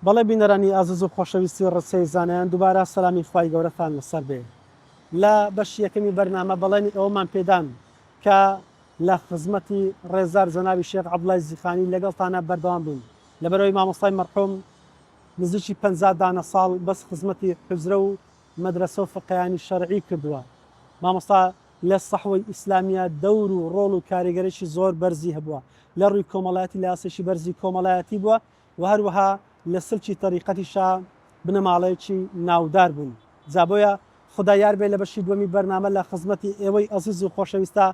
بەڵێ بینەرانی ئازیز و خۆشەویستی ڕسەی زانایان دووبارە سەلامی خوای گەورەتان لەسەر بێ لە بەش یەکەمی بەرنامە بەڵێنی ئەومان پێدان کە لە خزمەتی ڕێزار جەنابی شێخ عەبدوڵای زیخانی لەگەڵتانە بەردەوام بوون لەبەرەوەی مامۆستای مەرحوم نزیکی 50 دانە ساڵ بەس خزمەتی حوزرە و مەدرسە و فقیهانی شەرعی کردووە. مامۆستا لە سەحوەی ئیسلامیە دەور و ڕۆڵ و کاریگەریشی زۆر بەرزی هەبووە لە ڕووی کۆمەڵایەتی لە ئاسێشی بەرزی کۆمەڵایەتی بووە و هەروەها لە سلکی تەریقەتیشا بنەماڵەیەکی ناودار بوون. جابۆیە خدا یار بێ لە بەشی دووەمی بەرنامە لە خزمەتی ئێوەی ئەزیز و خۆشەویستە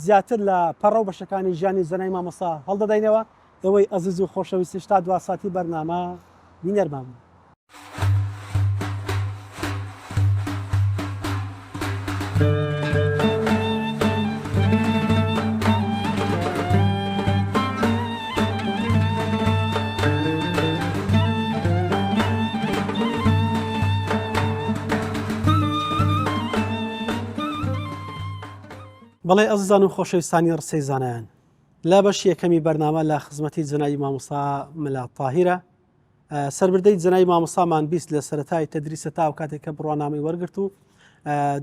زیاتر لە پەڕە و بەشەکانی ژیانی زەنای مامۆستا هەڵدەدەینەوە. ئێوەی ئەزیز و خۆشەویستی تا دواساتی بەرنامە بینەرمان. بەڵێ ئەزیزان و خۆشەویستانی ڕسەی زانایان لە بەش یەکەمی بەرنامە لە خزمەتی جەنابی مامۆستا مەلا تاهیرە سەربردەی جەنابی مامۆستامان بیست لە سەرەتای تەدریسە تا و کاتێک کە بڕوانامەی وەرگرت و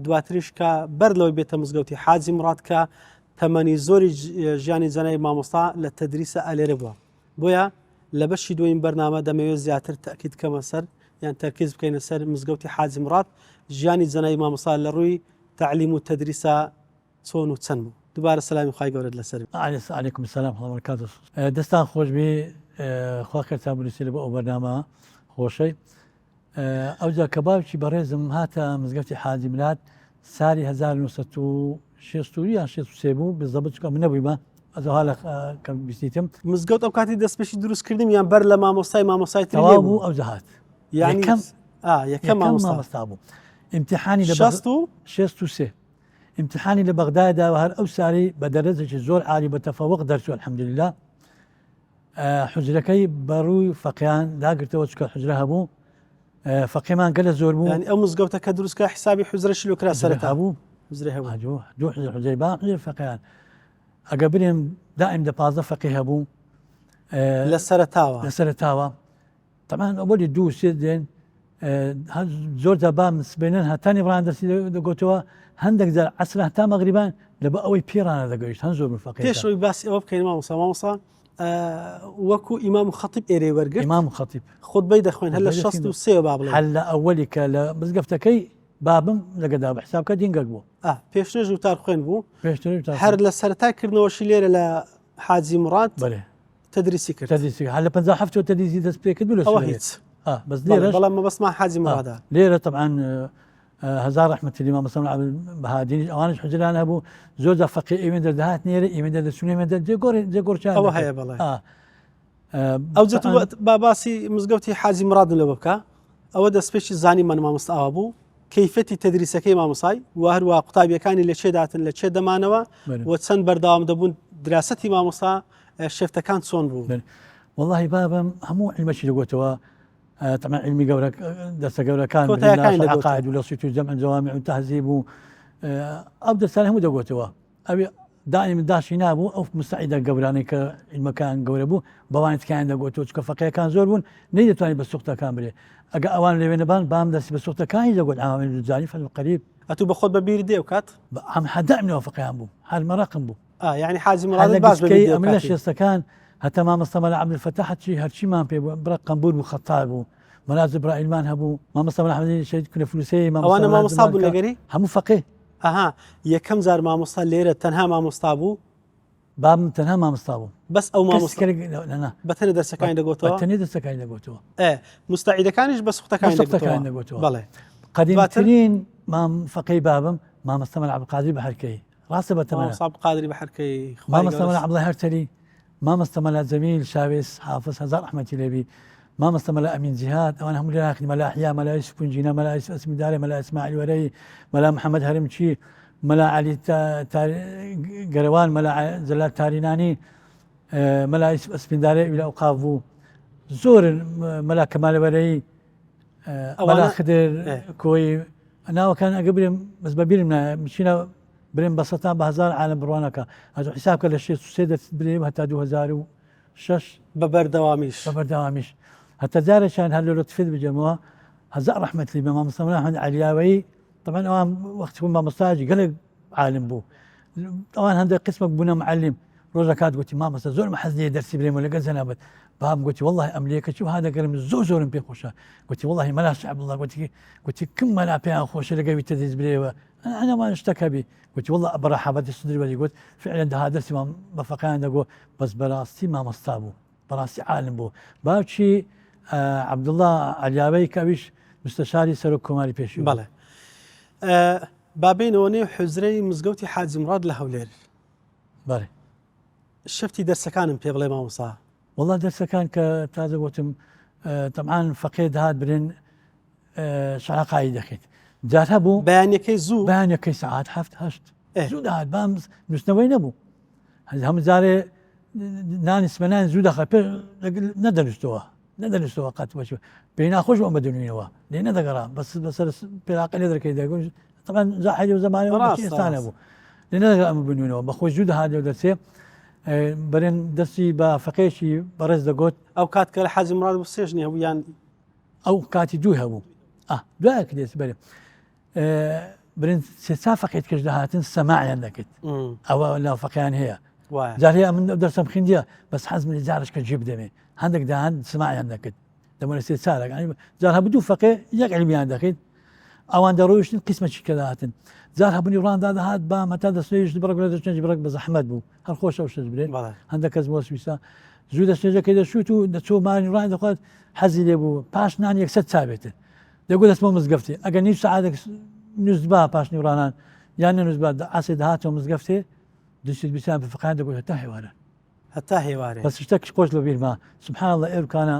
دواتریش کە بەر لەوەی بێتە مزگەوتی حاجی مراد کە تەمەنی زۆری ژیانی جەنابی مامۆستا لە تەدریسە ئەلێرە بووە. بۆیە لە بەشی دووەم بەرنامە دەمەوێت زیاتر تەکید کەمە سەر یان تەرکیز بکەینە سەر مزگەوتی حاجی مراد ژیانی جەنابی مامۆستا لە ڕووی تعلیم و تەدریسە چۆن و چەند بوو. دووبارە سەلامی خوای گەورەت لەسەر عەلەیکم سەلام وبەرەکاتوه. دەستان خۆش بێ خوا کەرتان بنووسێ لە بۆ ئەو بەرنامە خۆشەی ئەوجا کە باوکی بەڕێزم هاتە مزگەوتی حاجی مراد ساڵی 1960 یان 63 بوو بزەبت چکە من نەبوویمە ئەزەها لە کە بیستیتم مزگەوت ئەو کاتی دەستپێشی دروست کردیم یان بەر لە مامۆستای تەواو بوو ئەوجا هات یعنی یەکەم مامۆستا بوو امتحانی لە 63 امتحانی لە بەغدادا و هەر ئەو ساڵی بە دەرەجێکی زۆر عالی بە تەفەوق دەرچووە الحەمدولله. حوزرەکەی بەڕووی فەقیهان داگرتەوە چکە حوزرە هەبوو فەقیهمان گەلە زۆر بوو. ئەو مزگەوتە کە دروستکە حسابی حوزرەشی لۆکرا سەرەتا بوو حوزرە هەبوو دوو حوزەی با حوزەی فەقیهان ئەگە برێم دائیم 15 فەقیه هەبوو لە سەرەتاوە طبعاً ئەوەلی دوو سێ دێن زۆر دەبام سبێنن هەتانی ڕان دەستی دەگوتەوە هەندێک جار عەسرە هەتا مەغریبان لە بە ئەوەی پێڕانە دەگەیشت هەند زۆر فەقیه. پێشەوەی باسی ئەوە بکەین مامۆستا وەکو ئیمام و خەتیب ئێرەی وەرگرت ئیمام و خەتیب خۆتبەی دەخوێن هەر لە 63 با بڵێ هەر لە ئەوەلی کە لە مزگەفتەکەی بابم لەگەدا بە حسابکە دینگەک بوو پێشترێژ وتار خوێن بوو هەر لە سەرەتاکردنەوەشی لێرە لە حاجی مراد تەدریسی کرد هەر لە 57 تەدریسی دەست پێ کرد ئەوە هیچ بەس لێرە بەڵام مەبەستمان حاجی مرادا لێرە طبعاً هزار رحمة الله ما مثلا بهادين أوانش حجران أبو زوجة فقيه إيمن در دهات نيرة إيمن در سنة إيمن در جيكور شان أو هيا بالله أو جت باباسي مزجوتي حاجي مراد لو بكا أو ده سبيش زاني من ما مستأبو كيفتي تدريس كي ما مصاي وهروا قطابي كان اللي شدات اللي شد ما نوا وتسن بردام دبون دراستي ما مصا شفت كان صون بو والله بابا همو علم شيء لقوتوا طبعا علمي قولك درس قولك كان عقائد والوصية والجمع الجوامع والتهذيب أو درس هم دقوتوا أبي دائما داشي نابو أو مستعدة قولاني كالمكان قول أبو بوانت كان دقوتوا كفقيه كان زوربون نيجي تواني بالسوقة كاملة أجا أوان اللي بين بان بام درس بالسوقة كان يقول عامل الجاني فالقريب أتو بخود ببير دي وكات هم حدا من وفقيان بو هذا المراقم بو يعني حازم مراد باز ببير أملا شيستكان حتى ما مستمر عبد الفتاح هرشي ما في برقم بور مخطاب بو منازل إبراهيم مان هبو ما مصطفى أحمد شهيد كنا فلوسي ما أو أنا ما مصاب ولا جري هم فقيه يا كم زار ما مصاب ليرة تنها ما مصابو باب تنها ما مصابو بس أو ما مصاب لا بتني درس كاين دقوتوا بتني درس كاين دقوتوا مستعد كانش بس وقت كاين دقوتوا بله قديم ترين ما فقيه بابم ما مستمر عبد القادر بحركي راسه بتمنى مصاب قادري بحركي ما مستمر عبد الله هرتلي ما مستمر زميل شاويس حافظ هزار أحمد تلبي ما مستمر أمين جهاد أو أنا هم اللي ناخذ ملا أحياء ملا يوسف بنجينا ملا يوسف اسم داري ملا إسماعيل وري ملا محمد هرمشي ملا علي قروان ملا زلال تاريناني ملا يوسف اسم داري إلى أوقافو زور ملا كمال وري ملا خدر كوي أنا وكان قبل بس ببيرنا مشينا برين بسطان بهزار عالم بروانك هذا حسابك للشيء سيدة بريم حتى 2006 ببردواميش حتى زارشان هل لو تفيد بجموع هزار رحمة لي بما مصطفى أحمد علياوي طبعا أوام وقت يكون ما مستاجي قلق عالم بو طبعا هذا قسمك بنا معلم روزا كاد قلت ما مصطفى زول ما حزني درسي بريم ولا قزنا أبد باب قلت والله أمليك شوف هذا قرم زور بيخوشة قلت والله ما لا شعب الله قلت كم ما لا بيها خوش لقى بيتدرس بريم أنا ما اشتكى بي قلت والله برا بدي الصدر ولي قلت فعلا ده هذا درسي ما بفقان دقو بس براستي ما مصطابو براستي عالم بو بابشي عبد الله علياوي كابيش مستشاري سەرۆک کۆماری پێشوو بەڵێ بابینەوە نێو حوزرەی مزگەوتی حاجی مراد لە هەولێر بەڵێ شەفتی دەرسەکانم پێ بڵێ مامۆستا والله دەرسەکان کە تازە گوتم طبعا فەقێ دەهات برێن شعراقایی دەکەیت جار هەبوو بەیانەکەی زوو بەیانەکەی سەعات 7-8 زوو دەهات بام نووسنەوەی نەبوو هەموو جارێ نانی سمەنان زوو دەخات پێ نەدەنووسەوە قەت بەچوە پێی ناخۆش بۆ بەدونینەوە لێ نەدەگەڕا بەس بەسەر پێراقە لێ دەکەی دەگوش طبعا زاحلی و زمانەوە ئێستانە بوو لێ نەدەگەڕا ئەمە بنوینەوە بەخۆی زوو دەهات لێو دەرسێ برێن دەستی بە فەقێشی بەڕێز دەگوت ئەو کات کە لە حاجی مراد بۆ سێژنی هەبوو یان ئەو کاتی دوو هەبوو دوایەک دێت بەرێ برێن سێ فەقێت کەش دەهاتن سەماعیان دەکرد ئەوە لاو فەقیان هەیە جار هەیە من دەرسم خوێندیە بەس حەزم لە جارش کە جێب دەمێ هەندێک داهات سماعیان دەکرد دەمەوێت سێ سالێک جار هەبوو دوو فەقێ یەک علمیان دەکرد ئەوان دەڕۆیشتن قسمەکی کە داهاتن جار هەبوونی ڕاندا دەهات بە مەتا دەستێژ بڕک لە دەستێنجی بڕک بە زەحمەت بوو هەر خۆش ئەو شەش برێن هەندێک کەس بۆ سویسا زوو دەستێژەکەی دەشوت و دەچۆ مانی ڕان دەخوات حەزی لێ بوو پاش نان یەکسەر چاوێتن دەگوت دەستمە مزگەفتێ ئەگەر نیو سەعاتێک نووسبا پاش نیوڕانان یان نەنووسبا ئاسێ دەهاتەوە مزگەفتێ دووسێت بیسان بە فەقیان دەگوت هەتا هێوارە هەتا هێوارێ بەس شتێکی خۆش لە بیرما سبحان الله ئێرکانە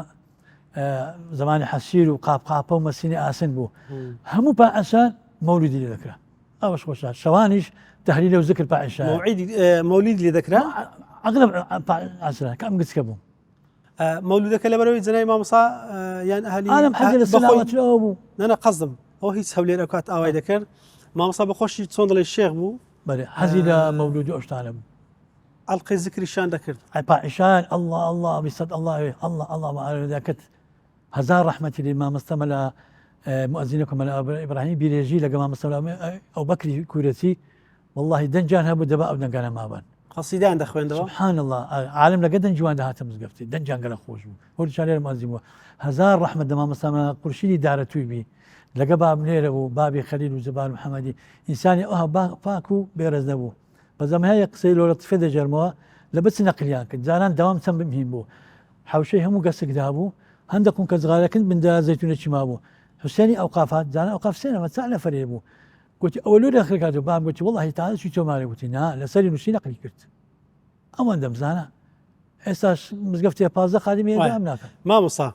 زمانی حەسیر و قاپقاپە و مەسینی ئاسن بوو هەموو پائەسان مەولودی لێ دەکرا ئەوەش خۆشە شەوانیش تەحلیل و ذکر پائەشا مەولید لێ دەکرا ئەغلب ئاسرا کام گچکە بوو مەولودەکە لەبەرەوەی جەنای مامۆستا یان ئەهلی ئالم حەزی لە سەلاوەتەوە بوو نەنە قەزم ئەو هیچ هەولێر ئەو کات ئاوای دەکرد مامۆستا بەخۆشی چۆن دەڵێ شێخ بوو بەێ حەزی لە مەولودی ئەوشتانە بوو ئەڵقەی ذکریشان دەکرد پائیشان الله بسەد الله دەکرد هزار رحمەتی لێ مامۆستا لە مؤذنكم مەلا ئیبراهیم بیرێژی لەگە مامۆستا ئەو بەکری کوورەتی والله دەنجیان هەبوو دەبا ئەو دەنگانە مابن قەسیدەیان دەخوێندەوە سبحان الله عالم لەگە دەنجوان دەهاتە مزگەفتی دەنجیان گەلە خۆش بوو هۆریشان لێرە مؤذن بووە هزار رحمەت لە مامۆستا قورشیدی دارەتووی بی لەگە باب لێرە بوو بابی خەلیل و زەبان محەممەدی ئینسانی ئەوها پاک و بێرەز نەبوو بەزەم هەیە قسەی لۆرە تفێ دەژێرمەوە لە بچ نەقلیان کرد جاران دەوام چەند بمهین بوو حوشەی هەموو گەسکدا بوو هەندێکم کە زغارەکەن بندا زەیتونێکی ما بوو حوسێنی ئەوقافات جانە ئەوقاف سێنەوە چا نەفەرێ بوو گوتی ئەوە لۆ دەخرکات و بام گوتی والله تازەی تۆمارە گوتی نا لەسەری نووسی نەقلی کرد ئەوەن دەمزانە ئێستاش مزگەفتێ 15 خادمی ئێدام ناکەن مامۆستا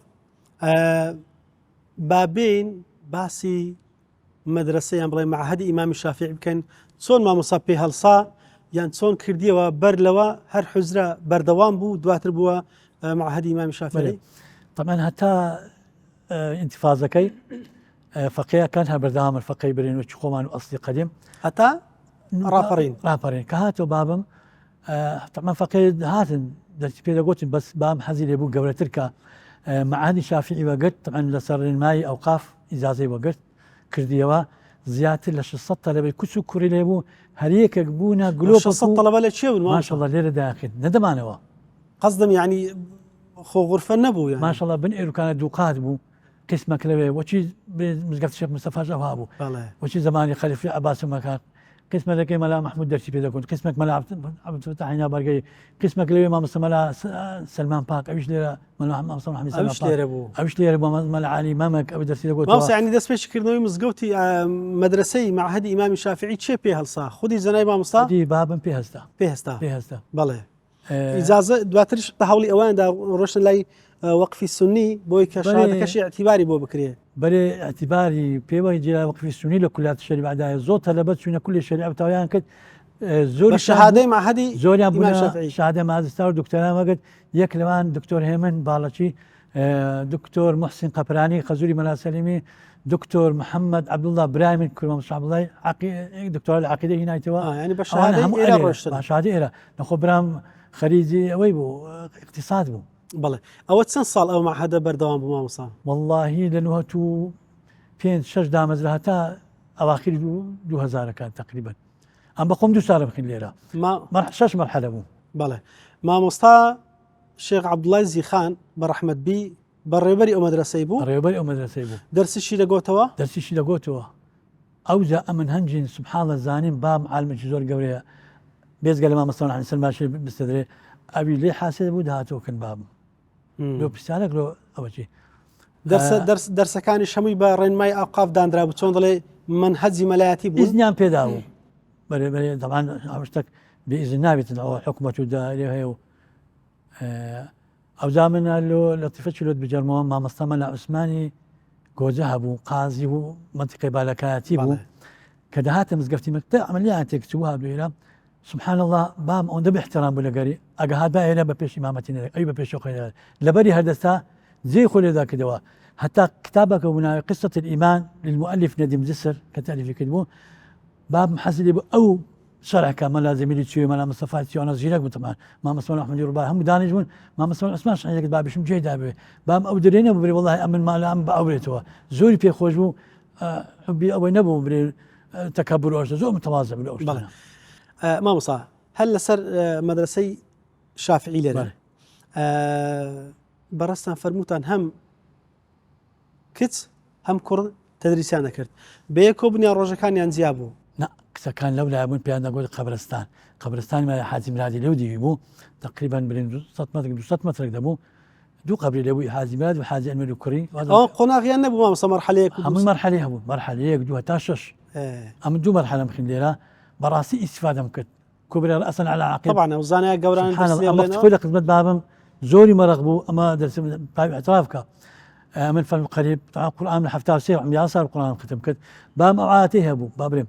بابین باسی مەدرسەیان بڵێ معهەدی ئیمامی شافعی بکەن چۆن مامۆستا پێ هەڵسا یان چۆن کردیەوە بەر لەوە هەر حوزرە بەردەوام بوو دواتر بووە معهەدی ئیمامی شافعی طبعا هەتا ئینتیفازەکەی فەقێیەکان هەر بەردەوامن فەقەی برێن وەکی خۆمان و ئەسلی قەدیم هەتا ڕاپەڕین کە هاتەوە بابم طبعا فەقێ هاتن دەستی پێ دەگوتن بەس بام حەزی لێ بوو گەورەتر کە معهەدی شافعی وەگرت طبعا لەسەر ڕێنمایی ئەوقاف ئیجازەی وەگرت کردیەوە زیاتر لە 600 تەلەبەی کوچ و کوڕی لێ بوو هەر یەکێک بوونە گلۆ 600 تەلەبە لە چێ بوون ماشەڵڵا لێرە داخل نەدەمانەوە قەزدم یعنی خۆ غورفە نەبوو ماشەڵڵا بن ئێروکانە دووقات بوو قسمەک لەوێ وەچی مزگەفت شێخ مستەفاش ئەوها بوو وەچی زمانی خەلیفی عەباس مەکان قسمەکەی مەلا محمود دەرسی پێ دەکوت قسمێک مەلا عەبدولفتاح عینا بەرگەی قسمێک لەوێ مامۆستا مەلا سلمان پاک ئەویش لێرە مامۆستا محەممەد سلمان پاک ئەویش لێرە بۆ مەلا عەلی مەمەک ئەوی دەرسی دەگوت مامۆستا یعنی دەستپێشکردنەوەی مزگەوتی مەدرسەی معهەدی ئیمامی شافعی چێ پێ هەڵسا خودی زەنای مامۆستا بابم پێ هەستا بەڵێ ئیجازە دواترش بە هەوڵی ئەواندا ڕۆشن لای وەقفی سنی بۆی کە شهادەکەشی اعتیباری بۆ بکرێ بەرێ اعتیباری پێوەی جێرا وەقفی سنی لە کولات شەریعەدایە زۆر تەلەبەت چوونە کولی شەریعە تاویان کرد زۆر شەهادەی معهەدی زۆریان بوون شهادە مازستا و دکتۆران وەگرت یەک لەوان دکتۆر هێمن باڵەچی دکتۆر محسین قەپرانی خەزوری مەلا سەلیمی دکتۆر محەممەد عەبدوڵڵا برای من کوڕ مامۆستا عەبدوڵڵای دکتۆر لە عەقیدە هینایەتەوە ینی بە شهادەی ئێرە ڕۆشتن شهادەی ئێرە نەخۆ برام خەریجی ئەوەی بوو اقتصاد بوو بەڵێ ئەوە چەند ساڵ ئەو معهەدە بەردەوام بوو مامۆستا؟ والله لأنه تو 5-6 دامەزرا هەتا ئەواخری 2000 تقریبا ئەم بەخۆم 2 ساڵە بخین لێرە 6 مرحلە بوو. بەڵێ مامۆستا شێخ عەبدوڵای زیخان بەڕەحمەت بی بەڕێوەبەری ئەو مەدرسەی بوو، ڕێوەبەری ئەو مەدرسەی بوو، دەرسیشی دەگۆتەوە، دەرسیشی دەگۆتەوە. ئەوجا ئەمن هەنجین سبحان الله زانیم بام عالمێکی زۆر گەورەیە بێزگە لە مامۆستا حەسەن باشی بستدرێ ئەوی لێ حاسێ بوو داهاتەوەکەن بابم لۆ پرسیارێک لۆ ئەوەچی دەرسەکانی شەمووی بە ڕێنمای ئاوقاف دانرا بوو، چۆن دەڵێ منهەجی مەلایەتی بوو، ئیزنیان پێدا بوو بەرێ طبعا ئەو شتێک بئیزن نابێتن ئەوە حکومەت و دارێ هەیە و ئەوجا من لەطیفەتی لۆت بجەرمەوە مامۆستا مەلا عوسمانی گۆجە هەبوو، قازی بوو، منتیقەی بالەکایەتی بوو کە دەهاتە مزگەفتی مەکتەب عملیان تێکچوو هاتبوو ئێرە سبحان الله بام ئەوەندە بەحترام بوو لەگەری ئەگەهات با ئێرە بە پێش ئیمامەتی نەدەکرد ئەوی بە پێشەوە خوێنەدات لەبەری هەردەستا جێی خۆی لێدا کردەوە هەتا کتابەکە بوو ناوی قصة الإيمان للمؤلف ندیم جسر کە تالیفی کردبوو باب حەزی بوو ئەو شەرعەکە مەلا زەمیری چوێ مەلا مستەفا چیوانە زیرەک بوو تەمان مامۆستا ئەحمەدی ڕووبار هەموو دانیش بوون مامۆستا عوسمان شەیعی کرد بابیشم جێدا بێ بام ئەو درێ نەبوو بێ والله ئەمن مالا ئەم بە ئەو بێتەوە زۆری پێخۆش بوو حبی ئەوەی نەبوو برێ تەکەبر و ئەوشتە زۆر متەواضع بوو لە ئەو شتانە. مامۆستا هەر لەسەر مەدرسەی شافعی لێرە بەڕستان فەرمووتان هەم کچ هەم کوڕ تەدریسیان دەکرد بە یەکۆ بنیان ڕۆژەکانیان جیا بوو. کەسەکان لەو لای بوون پێیان دەگوت قەبرستانی مای حاجی مرادی لەو دیوی بوو تقریبا برین 200 مترێک دەبوو دوو قبری لەبووی حاجی مراد و حاجی ئەمیر کوڕی ئەوە قۆناغیان نەبوو مامۆستا مەرحەلەیەک هەموو مەرحەلەی هەبوو مەرحەلەیەک 2 تا 6 ئەم 2 مەرحەلەم خوێن لێرە بەڕاستی ئیسفادەم کرد كبر رأسا على عقب طبعا وزانها قوران سبحان الله أما تفولك خدمت بابم زوري مرغبو أما درس باي اعترافك من فن قريب طبعا القرآن من حفتها سير عم يصار القرآن ختم كت بام أوعاتيه أبو بابريم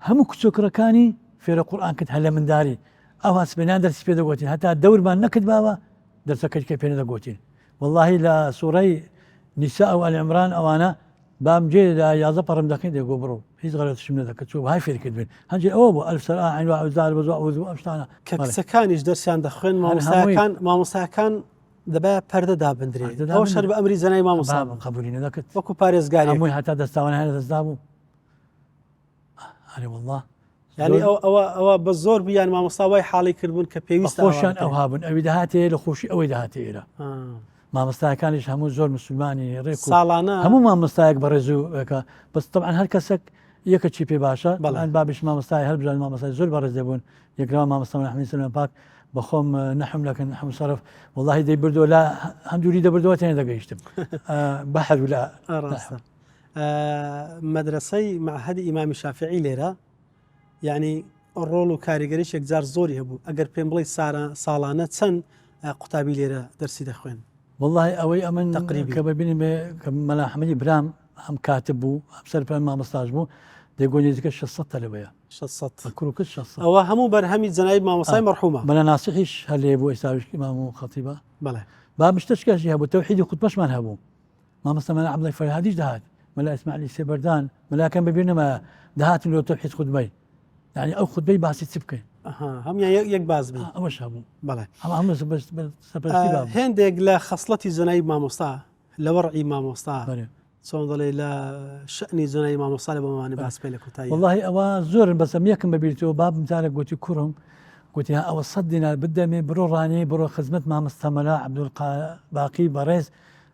هم كسكر كاني في القرآن كت هلا من داري أو هسبنان درس في دقوتين حتى الدور ما نكد بابا درسك كيف بين دقوتين والله لا سوري نساء وآل عمران أو أنا بام جي لا يازبر مدخين دي قبرو هيز غلط شمنا ذاك تشوف هاي في الكذبين هنجي أوبو ألف سنة عين واحد زال بزوء وذو أمشتانا كسكانيش درسيان دخين ما مساكان دبا پرده دابندري أو شرب أمري زناي ما مصاب قبولين ذاك وكو باريس قاري أموي حتى دستاونا هنا دستابو أنا والله يعني أو بالزور بيان ما مصاوي حالي كربون كبيوست خوشان أوهابن أو دهاتي لخوشي أو دهاتي إلى ما مستاكانش همو زور مسلماني ريكو صالانا همو ما مستاك برزو بس طبعا هالكسك يك شي بي باشا طبعا بابش ما مستاي هل بجال ما مستاي زور برز يبون يقرا ما مستاي احمد سلمان باك بخوم نحم لكن نحم صرف والله دي بردو لا هم جوري دي بردو تاني دقيشتم بحث ولا مدرسي معهد امام الشافعي ليرا يعني الرول وكاريجريش يكزار زوري هبو اگر بين بلي صالانه سن قطابي ليرا درسي دخوين والله اوي امن تقريبا كبابين كمال احمد ابراهيم هم كاتبو هم سرب ما مستاجبو ديقولي ذيك الشصت لبيا شصت كل كل شصت او همو برهمي زنايب ما مصاي مرحومه بلا ناصحيش هل يبو يساوي امام خطيبه بلا باب مشتشكاش يهبو التوحيد خطبش ما نهبو ما مثلا عبد الله فرهاديش دهات ملا اسماعيل سيبردان ملا كان ببينا ما دهات لو توحيد خطبي يعني او خطبي باسي تسبكي هم يك باز بي وش هبو بلا هم بس هندق لا خصلتي زنايب ما مصطفى لورعي ما مصطفى صون ضلي لا شأني زناي ما مصالب وما نباس بينك وتاي والله أوا زور بس ميكم ببيتو باب مثالك قلت كرم قلت ها أو صدنا بدمي برو راني برو خدمت ما مستملا عبد الباقي بريز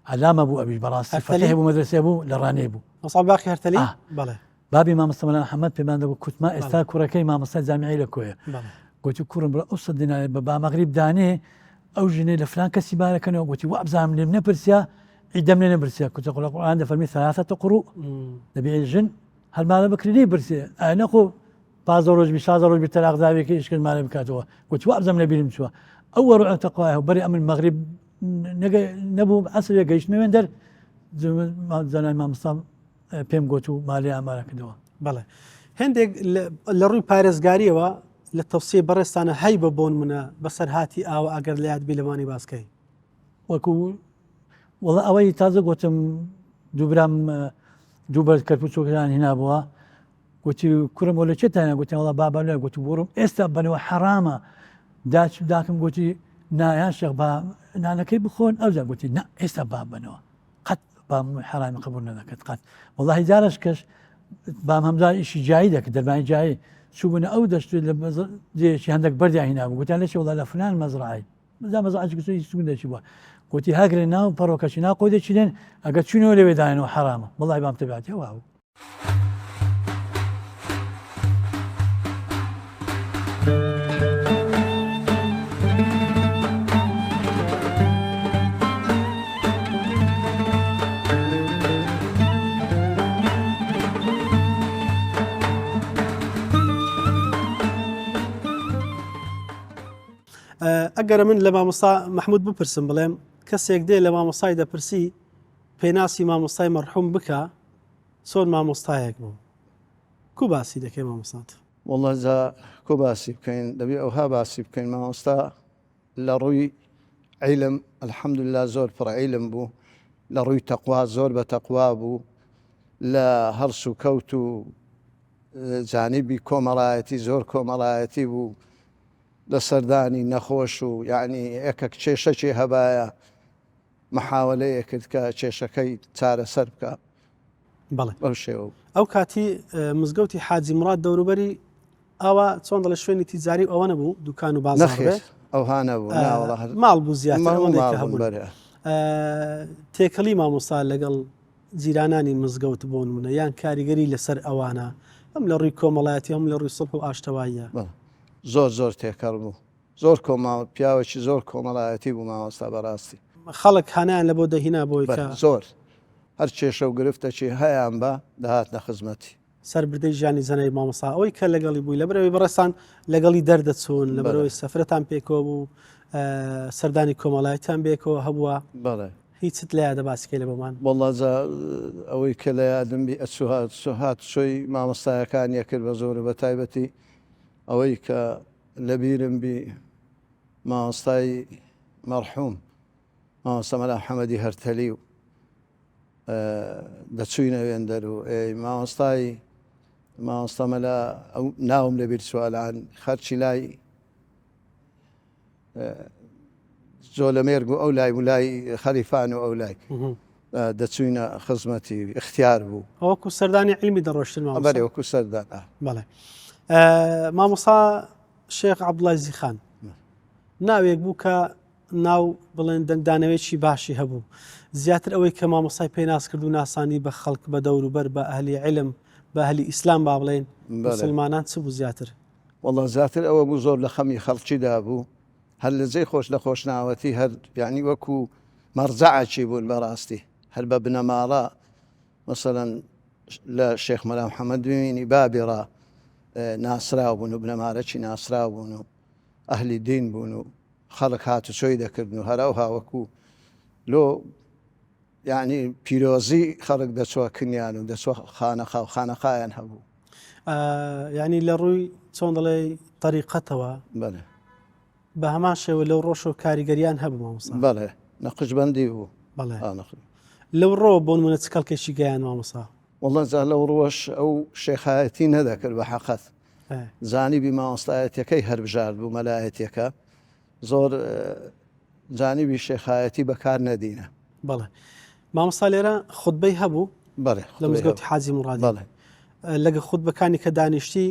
علامة أبو أبي براس فقيه أبو مدرسة أبو لراني أبو مصاب باقي هرتلي بله بابي ما مستملا محمد في بان كنت ما استاذ كوركي ما مستاذ جامعي لكويا قلت كرم برو أصدنا بابا مغرب داني أو جني لفلان كسي بالك أنا قلت وأبزام لي نبرسيا عدم لنا برسيا كنت أقول القرآن ده فرمي 3 قروء نبي الجن هل ما بكري لي برسيا أنا أقول بازروج بشازروج بتلاق ذابي كي إشكال ما بكاتوا قلت وأبزم نبي المسوا أول رؤى تقواه بريء من المغرب نبو عصر يجيش من در زمان ما مصاب بيم قوتو مالي أمارك دوا بله هندق لروي باريس قاريوا للتوصيل برستانا هيبة بون منا بسر هاتي أو أقر لياد بلماني باسكي وكو والله أوي تازه قلتم دوبرام دوبر كربوتشو كان هنا بوا قلت كرم ولا شيء ثاني قلت والله بابا قلت بورم استبني وحرامة داكم قلت نا يا شيخ با نانەکەی بخۆن ئەوجا گوتی نا ئێستا بام بنەوە قەت بام حرامی قبول نەدەکەت قەت وەڵاهی جارش کەس بام هەمزار ئیشی جایی دەکرد دەربانی جایی چوبوونە ئەو دەشتێت لە جێشی هەندێک بەردیان هێنابوو گوتیان لەشی وڵا لە فلان مەزرعی مەزرعەی گوتی سوون دەچی بووە گوتی هاگرێ ناو پەڕۆکەشی ناو قۆی دەچینێن ئەگەر چوونەوە لەوێ داێنەوە حرامە وەڵای بام تەبیعەتی واو ئەگەر من لە مامۆستا مححمود بپرسم بڵێم کەسێک دێ لە مامۆستای دەپرسی پێناسی مامۆستای مەرحوم بکە چۆن مامۆستایەک بوو کو باسی دەکەی مامۆستات والله جا کو باسی بکەین دەبێ ئەوها باسی بکەین مامۆستا لە ڕووی عیلم الحەمدولله زۆر پڕ عیلم بوو لە ڕووی تەقوا زۆر بە تەقوا بوو لە هەرس و کەوت و جانیبی کۆمەڵایەتی زۆر کۆمەڵایەتی بوو لە سەردانی نەخۆش و یعنی یەکێک کێشەکی هەبایە محاولەیە کرد کە کێشەکەی چارەسەر بکە بەڵێ بەو شێوە ئەو کاتی مزگەوتی حاجی مراد دەوروبەری ئەوە چۆن دەڵێ شوێنی تیجاری ئەوە نەبوو دوکان و بازار نەخێر ئەوها نەبوو ماڵ بوو زیاتر بەرە تێکەڵی مامۆستا لەگەڵ جیرانانی مزگەوت بۆ نمونە یان کاریگەری لەسەر ئەوانە ئەم لە ڕووی کۆمەڵایەتی هەم لە ڕووی سڵح و ئاشتەواییە زۆر زۆر تێکەڵ بوو زۆر پیاوێکی زۆر کۆمەڵایەتی بوو مامۆستا بەڕاستی خەڵک هەنیان لە بۆ دەهینا بۆی زۆر هەر کێشە و گرفتەکی هەیان بە دەهات نە خزمەتی سەر بردەی ژیانی زەنەی مامۆستا ئەوەی کە لەگەڵی بووی لە بەرەوەی بەڕێستان لەگەڵی دەردەچوون لە بەرەوەی سەفرەتان پێکەوە بوو سەردانی کۆمەڵایەتیان بێکەوە هەبووە بەڵێ هیچت لە یادە باسکەی لە بەمان وەڵڵا ئەوەی کە لە یادمبی ئەچهات شۆی مامۆستایەکانیە کرد بە زۆر بە تایبەتی ئەوەی کە لە بیرم بی مامۆستای مەرحوم مامۆستا مەلا محەممەدی هەرتەلی و دەچووینە وێندەر و مامۆستا مەلا ئەو ناوم لەبیر سوالان خەرچی لای زۆلەمێرگ و ئەو لای ولای خەریفان و ئەو لای دەچووینە خزمەتی اختیار بوو ئەوەکو سەردانی علمی دەڕۆشتن بەێ وەکو سەردان بەڵێ مامۆستا شێخ عەبدوڵای زیخان ناوێک بوو کە ناو بڵێن دەنگدانەوێکی باشی هەبوو زیاتر ئەوەی کە مامۆستای پێناس کرد و ناسانی بە خەڵک بە دەوروبەر بە ئەهلی علم بە ئەهلی ئیسلام با بڵێن مسلمانان چ بوو زیاتر وەڵڵا زیاتر ئەوە بوو زۆر لە خەمی خەڵکیدا بوو هەر لە جێی خۆش لە خۆشناوەتی هەر یعنی وەکو مەرجەعێکی بوون بەڕاستی هەر بە بنەماڵە مەسەڵەن لە شێخ مەلا محەممەد ببینی بابیڕا ناسرااو بوون و بنەمارەکی ناسرااو بوون و ئەهلی دین بوون و خەڵک هاتوچۆی دەکردن و هەراو هاوەکو لۆ یعنی پیرۆزی خەڵک دەچوە کنیان و دەچوە خانەخا و خانەخایان هەبوو یعنی لە ڕووی چۆن دەڵێ تەریقەتەوە بەێ بە هەمان شێوە لەو ڕۆژ و کاریگەریان هەبوو مامۆستا بەڵێ نەقشبەندی بوو بەڵێ لەو ڕۆ بۆ نمونە چ کەڵکێکی گەیان مامۆستا وەڵڵا جا لەو ڕۆژ ئەو شێخایەتی نەدەکرد بە حەقەت جانیبی مامۆستایەتەکەی هەربژار بوو مەلایەتیەکە زۆر جانیبی شێخایەتی بەکار نەدینە بەڵێ مامۆستا لێرە خوتبەی هەبوو بەڵێ لە مزگەوتی حاجی مورادی بەڵێ لەگە خوتبەکانی کە دانیشتی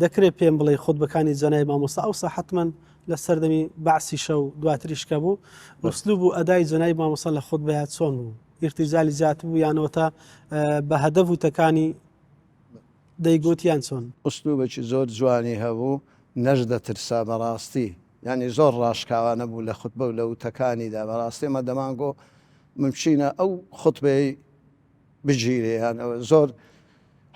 دەکرێت پێم بڵێ خوتبەکانی جەنای مامۆستا ئەوسا حتمەن لە سەردەمی باسی شەو دواتریشکە بوو ئوسلوب و ئەدای جەنای مامۆستا لە خوتبەیە چۆن بوو ئیرتیزالی زیات بوو یانەوەتە بە هەدەف وتەکانی دەیگوتیان چۆن ئوسلوبێکی زۆر جوانی هەبوو نەش دەترسا بەڕاستی یعنی زۆر ڕاشکاوانە بوو لە خوتبە و لە وتەکانیدا بەڕاستی مە دەمانگۆ ممچینە ئەو خوتبەی بگیرێ یانەوە زۆر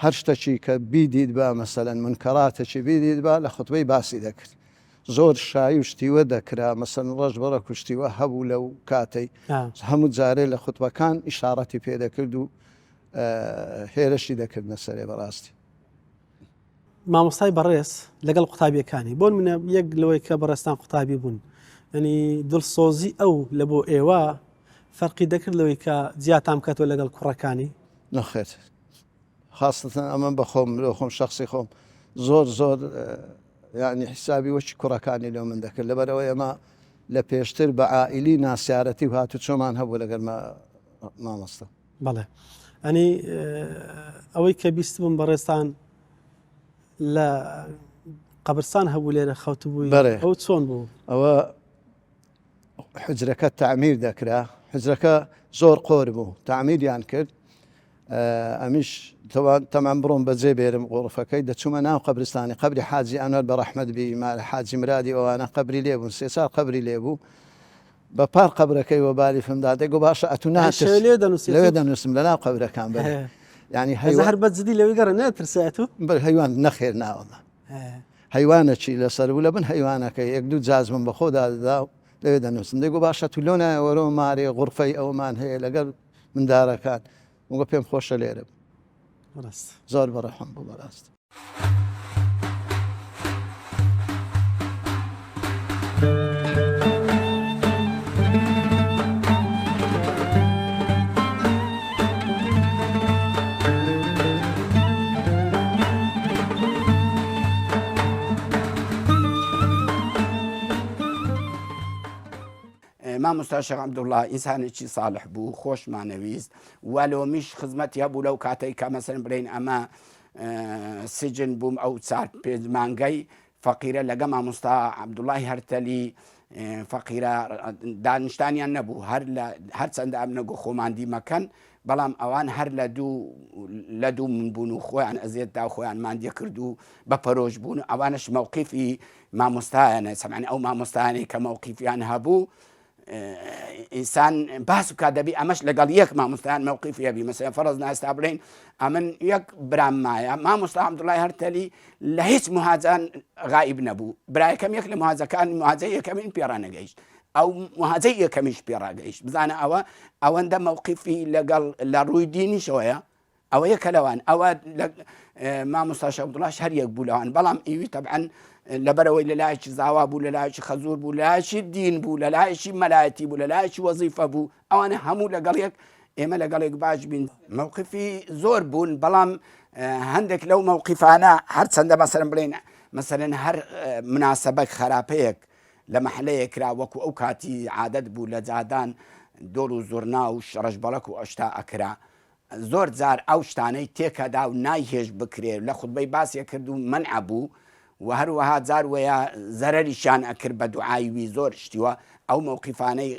هەر شتێکی کە بیدیت بە مەسەلەن منکەراتێکی بیدیت بە لە خوتبەی باسی دەکرد زۆر شایی و شتیوە دەکرا مەسەن ڕۆژ بەڕە کوشتیوە هەبوو لەو کاتەی هەموو جارێ لە خوتبەکان ئیشارەتی پێدەکرد و هێرشی دەکردنە سەرێ بەڕاستی مامۆستای بەڕێز لەگەڵ قوتابیەکانی بۆن منە یەک لەوەی کە بەڕێستان قوتابی بوون ینی دڵسۆزی ئەو لە بۆ ئێوە فەرقی دەکرد لەوەی کە جیاتام کاتۆ لەگەڵ کوڕەکانی نەخێت خاستن ئەمە بە خۆم لە خۆم شخصی خۆم زۆر زۆر یعنی حسابی وەچی کوڕەکانی لەو من دەکرد لەبەرەوەی ئەمە لە پێشتر بە عائیلی ناسیارەتی و هاتو چۆمان هەبوو لەگەر مامۆستا. بەڵێ ئەنی ئەوەی کە بیستبووم بەڕێستان لە قەبرستان هەبوو لێرە خەوتبووی ئەو چۆن بوو؟ ئەوە حجرەکە تعمیر دەکرا، حجرەکە زۆر قۆر بوو تعمیریان کرد. ئەمیش تەمان بڕۆم بەجێ بێرم غۆڕفەکەی دەچوومە ناو قەبرستانی قەبری حاجی ئەنوەر بە ڕەحمەت بی حاجی مرادی ئەوانە قەبری لێبوون 3 ساڵ قەبری لێبوو بە پار قەبرەکەی وەباری فمدا دەیگو باشە ئەتو لەوێ دەنووسم لە ناو قەبرەکان بێ ینی هەر بەجددی لەوەی گەڕە نەترسێت و هەیوان نەخێر ناوەڵە هەیوانەچی لەسەر بوو لە بن هەیوانەکەی 1-2 جازمم بە خۆدادا لەوێ دەنووسم دەیگو باشە تو لۆ نایوەرۆ مارێ غورفەی ئەومان هەیە لەگەڵ مندارەکان وگە پێم خۆشە لێرە زۆر بەڕەحەم بوو بەڕاست. مامۆستا شێخ عەبدوڵڵا ئینسانێکی ساڵح بوو خۆشمانەویست وەلۆمیش خزمەتی هەبوو لەو کاتەی کە مەسەلەن بڵێن ئەمە سجن بووم ئەو 4-5 مانگەی فەقیرە لەگە مامۆستا عەبدوڵڵای هەرتەلی فەقیرە دانیشتانیان نەبوو هەر چەندە ئەم نەگۆ خۆماندی مەکەن بەڵام ئەوان هەر لە دوو من بوون و خۆیان ئەزیێتدا خۆیان ماندیە کرد و بە پەرۆژ بوون ئەوانش مەوقیفی مامۆستایانە سەمعانی ئەو مامۆستایانەی کە مەوقیفیان هەبوو ئینسان باس و کا دەبی ئەمەش لەگەڵ یەک مامۆستایان مەوقیفی هەبی مەسەلەن فەرەز ناستا بڵێن ئەمن یەک برام مایە مامۆستا عەبدوڵڵای هەرتەلی لە هیچ مهاجان غائب نەبوو برایەکەم یەک لە مهاجەکان مهاجەی یەکەمین پێڕانەگەیشت ئەو مهاجەی یەکەمیش پێڕاگەیشت بزانە ئەوەندە مەوقیفی لەگەڵ لە ڕووی دینیشەوەیە ئەوە یەکە لەوان ئەوە مامۆستا شێخ عەبدوڵڵاش هەر یەک بوو لەوان بەڵام ئیوی تەبعەن لەبەرەوەی لەلایەکی زاوا بوو لەلایەکی خەزوور بوو لەلایەکی دین بوو لەلایەکی مەلایەتی بوو لەلایەکی وەزیفە بوو ئەوانە هەموو لەگەڵ یەک ئێمە لەگەڵێک باش بین مەوقیفی زۆر بوون بەڵام هەندێک لەو مەوقیفانە هەر چەندە مەسەلەن بڵێن مەسەلەن هەر مناسەبەک خراپەیەک لە مەحلەیە کرا وەکو ئەو کاتی عادەت بوو لە جادان دۆڵ و زۆرنا و شەڕەش بەڵەک و ئەشتا ئەکرا زۆر جار ئەو شتانەی تێکەدا و نایهێش بکرێت لە خوتبەی باسیە کرد و مەنع بوو و هەروەها جار وەیە زەرەریشان ئەکرد بە دوعاوی زۆر شتیوە ئەو مەوقیفانەی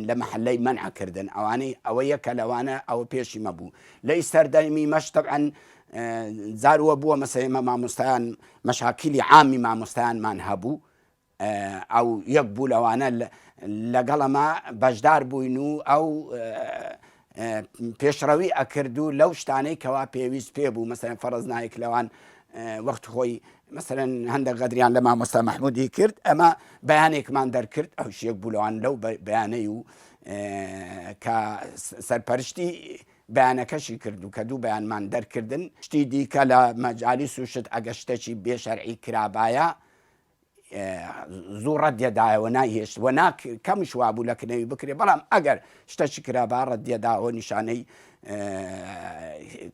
لە مەحلەی مەنعکردن ئەوانەی ئەوە یەکە لەوانە ئەوە پێشی مەبوو لەی سەردەمی مەش تەبعەن جارووە بووە مەسەلەن مامۆستایان مەشاکیلی عامی مامۆستایانمان هەبوو ئەو یەک بوو لەوانە لەگەڵەمە بەشدار بووین و ئەو پێشڕەوی ئەکرد و لەو شتانەی کەوا پێویست پێ بوو مەسەلەن فەرەز نایەک لەوان وەخت خۆی مەسەلەن هەندێک غەدریان لە مامۆستا مەحموودی کرد ئەمە بەیانێکمان دەرکرد ئەو شێک بوو لەوان لەو بەیانەی و کە سەرپەرشتی بەیانەکەشی کرد و کە دوو بەیانمان دەرکردن شتی دیکە لە مەجالیس و شت ئەگە شتێکی بێشەرعی کرابایە زوو ڕەدیەدایەوە نایهێشت و کەمیش وابوو لە کنەوی بکرێ بەڵام ئەگەر شتێکی کرابا ڕەدیەداوە نیشانەی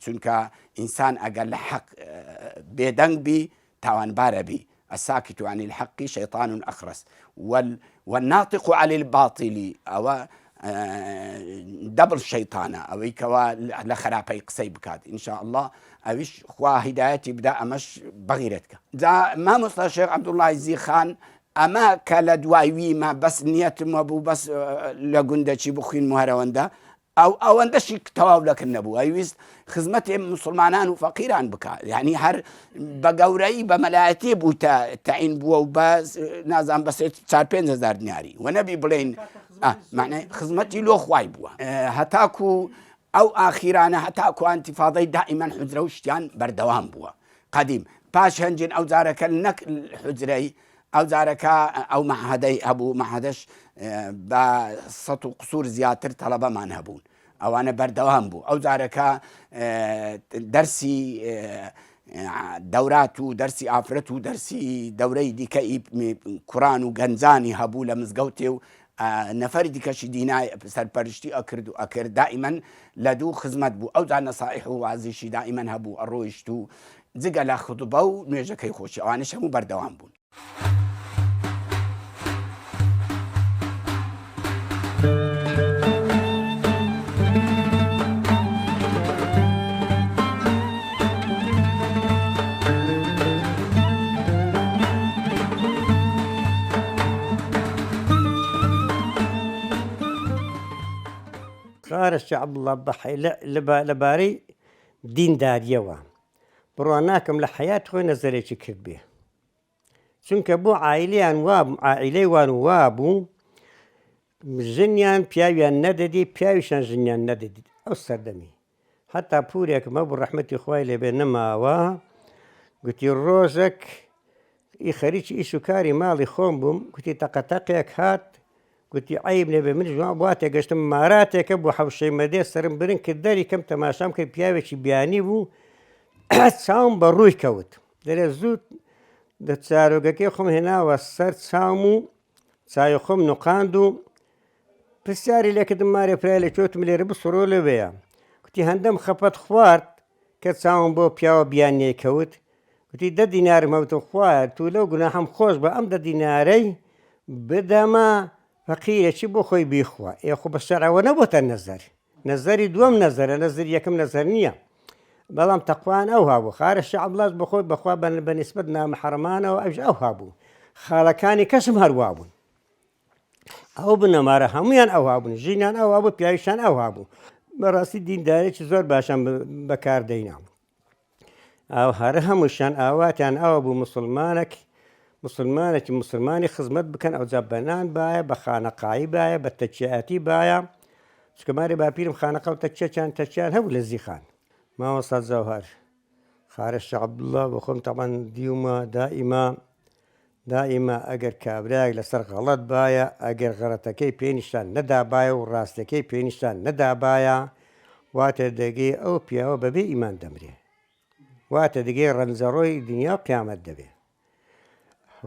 چونکە ئینسان ئەگەر لە حەق بێدەنگ بی تاوانبارە بی الساكت عن الحق شيطان أخرس والناطق عن الباطل أو دبل شيطانة أو كوا لخرابي قصي بكات إن شاء الله أويش خوا هدايتي بدأ مش بغيرتك دا ما مصطفى الشيخ عبد الله زي خان أما كالدواوي ما بس نية ما بو بس لقندا شي بخين مهروندا أو أندشي تواو لك النبو أيويس خدمتي مسلمانان وفقيران بكا يعني هر بقوري بملايتي بو تعين بو وباس نازم بس 4-5 ديناري ونبي بلين معنى خدمتي لو خواي بوا هتاكو أو آخرانا هتاكو انتفاضي دائما حجرة وشتيان بردوام بوا قديم باش هنجن أو زارك النك الحجري أو زارك أو معهدي أبو معهدش بسطو قصور زياتر طلبة ما نهبون أو أنا بردوام بو أو زارك درسي دوراتو درسي آفرتو درسي دوري دي كئيب قرآن وجنزاني هبو لمزقوتي نفر دي كشي ديناي سرپرشتي أكرد دائما لدو خدمت بو أو زار نصائح وعزيشي دائما هبو الرويشتو زيقا لا خطبو نيجا كي خوشي أو أنا شمو بردوام بون خارە عەبدوڵڵا لەبارەی دینداریەوە بڕوا ناکەم لە حەیات خۆی نەزەرێکی کرد بێ چونکە بۆ عائیلەیان عائیلەی وان وابوو ژنیان پیاویان نەدەدی پیاویشان ژنیان نەدەدی ئەو سەردەمی حتا پورێکم هەبوو ڕەحمەتی خوای لێبێ نەماوە گوتی ڕۆژێک خەریکی ئیش و کاری ماڵی خۆم بووم گوتی تەقەتەقێک هات گوتی عیب لێبێ من ژوان بوا تێگەشتم ماراتێکە بۆ حەوشەی مەدێ سرم برن کرد دەری کەم تەماشام کرد پیاوێکی بیانی بوو چاوم بە ڕووی کەوت دەرێ زوو دە چارۆگەکەی خۆم هێناوە سەر چاوم و چاوی خۆم نوقاند و پرسیاری لێکردم مارێ پرای لە کەوتم لێرە بسڕۆ لەوەیە گوتی هەندەم خەپەت خوارد کە چاوم بۆ پیاوە بیانیە کەوت گوتی 10 دینارم هەوتم خوارد تو لەو گوناحەم خۆش بە ئەم 10 دینارەی بدەمە فەقیرێکی بۆ خۆی بیخوا ئێخۆ بە شەرعەوە نەبووتە نەزەر نەزەری دووەم نەزەرە نەزەر یەکەم نەزەر نییە بەڵام تەقوان ئەو هابوو خارە عەبدوڵڵا بەخۆی بەخوا بەنسبەت نامەحرەمانەوە ئەوش ئەو هابوو خاڵەکانی کەسم هەروە بوون ئەو بنەمارە هەمویان ئەو هابوون ژینیان ئەو هابوو پیاویشان ئەو هابوو بەڕاستی دیندارێکی زۆر باشان بەکاردەینا ئەو هەرە هەمووشان ئاواتیان ئەوە بوو مسلمانێکی مسلمانی خزمەت بکەن ئەوجا بەنان باە بە خانەقایی باە بە تەکیەتی باە چکەماری باپیرم خانەقە و تەکیان هەبوو لە زیخان مامۆستا جەوهەر خارە عەبدوڵڵا بە خۆم تەمان دیومە دائیمە ئەگەر کابراایك لەسەر غەڵەت باە ئەگەر غەڵەتەکەی پێنیشتان نەدابایە و ڕاستەکەی پێنیشتان نەدابایە واتە دەگەی ئەو پیاوە بەبێ ئیمان دەمرێ واتە دەگەی ڕەنجەڕۆی دنیا و قیامەت دەبێ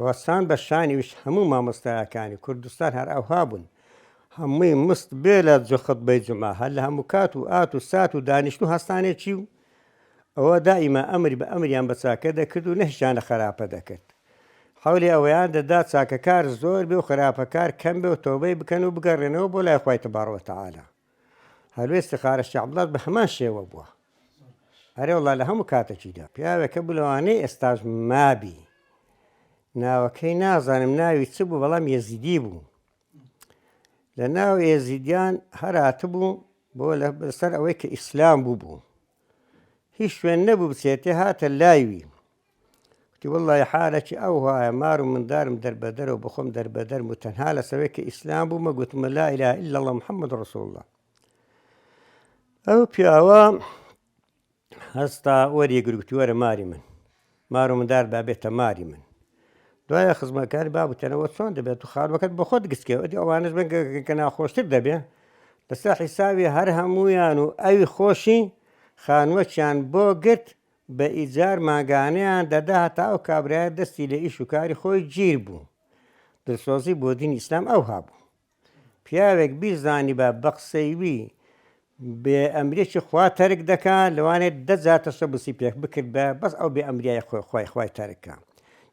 وەستان بە شانیویش هەموو مامۆستایەکانی کوردستان هەر ئەوها بوون هەمووی مست بێ لە خەتبەی جومعە هەر لە هەموو کات و ئات و سات و دانیشت و هەستانێکی و ئەوە دائیمە ئەمری بە ئەمریان بە چاکە دەکرد و نەهیچیانە خراپە دەکرد حولی ئەوەیان دەدا چاکەکار زۆر بێ و خراپەکار کەم بێ و تۆبەی بکەن و بگەڕێنەوە بۆ لای خوای تەبارەک و تەعالا هەلوێستی خارە عەبدوڵڵا بە هەمان شێوە بووە ئەرێ وەڵا لە هەموو کاتێکیدا پیاوێکە بوو لەوانەی ئێستاش مابی ناوەکەی نازانم ناوی چ بوو بەڵام یەزیدی بوو لە ناو ئێزیدیان هەراتبوو بۆ لەسەر ئەوەی کە ئیسلام بوو هیچ شوێن نەبوو بچێتێ هاتە لایوی وتی وەڵڵی حالێکی ئەو وایە مار و مندارم دەربەدەرەوە بخۆم دەربەدەرم و تەنها لەسەوەی کە ئیسلام بوومە گوتمە لا ئیلاهە ئیلا الله محەممەد ڕەسوڵ الله ئەو پیاوە هەستا وەریەگر گوتی وەرە ماری من مار و مندار بابێتە ماری من دوایە خزمەکاری بابوتێنەوە چۆن دەبێت و خاڵوەکەت بە خۆت گسکەوە ئەدی ئەوانش بنگە ناخۆشتر دەبێ لەسەر حیساوی هەر هەموویان و ئەوی خۆشی خانوەکیان بۆ گرت بە ئیجار ماگانەیان دەدا هەتا ئەو کابرایە دەستی لە ئیش و کاری خۆی گیر بوو دڵسۆزی بۆ دینی ئیسلام ئەو هابوو پیاوێک بیزانی بە بە قسەیوی بێ ئەمریکی خوا تەرک دەکات لەوانێت 10 جار تەشەبوسی پێک بکرد بە بەس ئەو بێ ئەمریای خوای تەرکە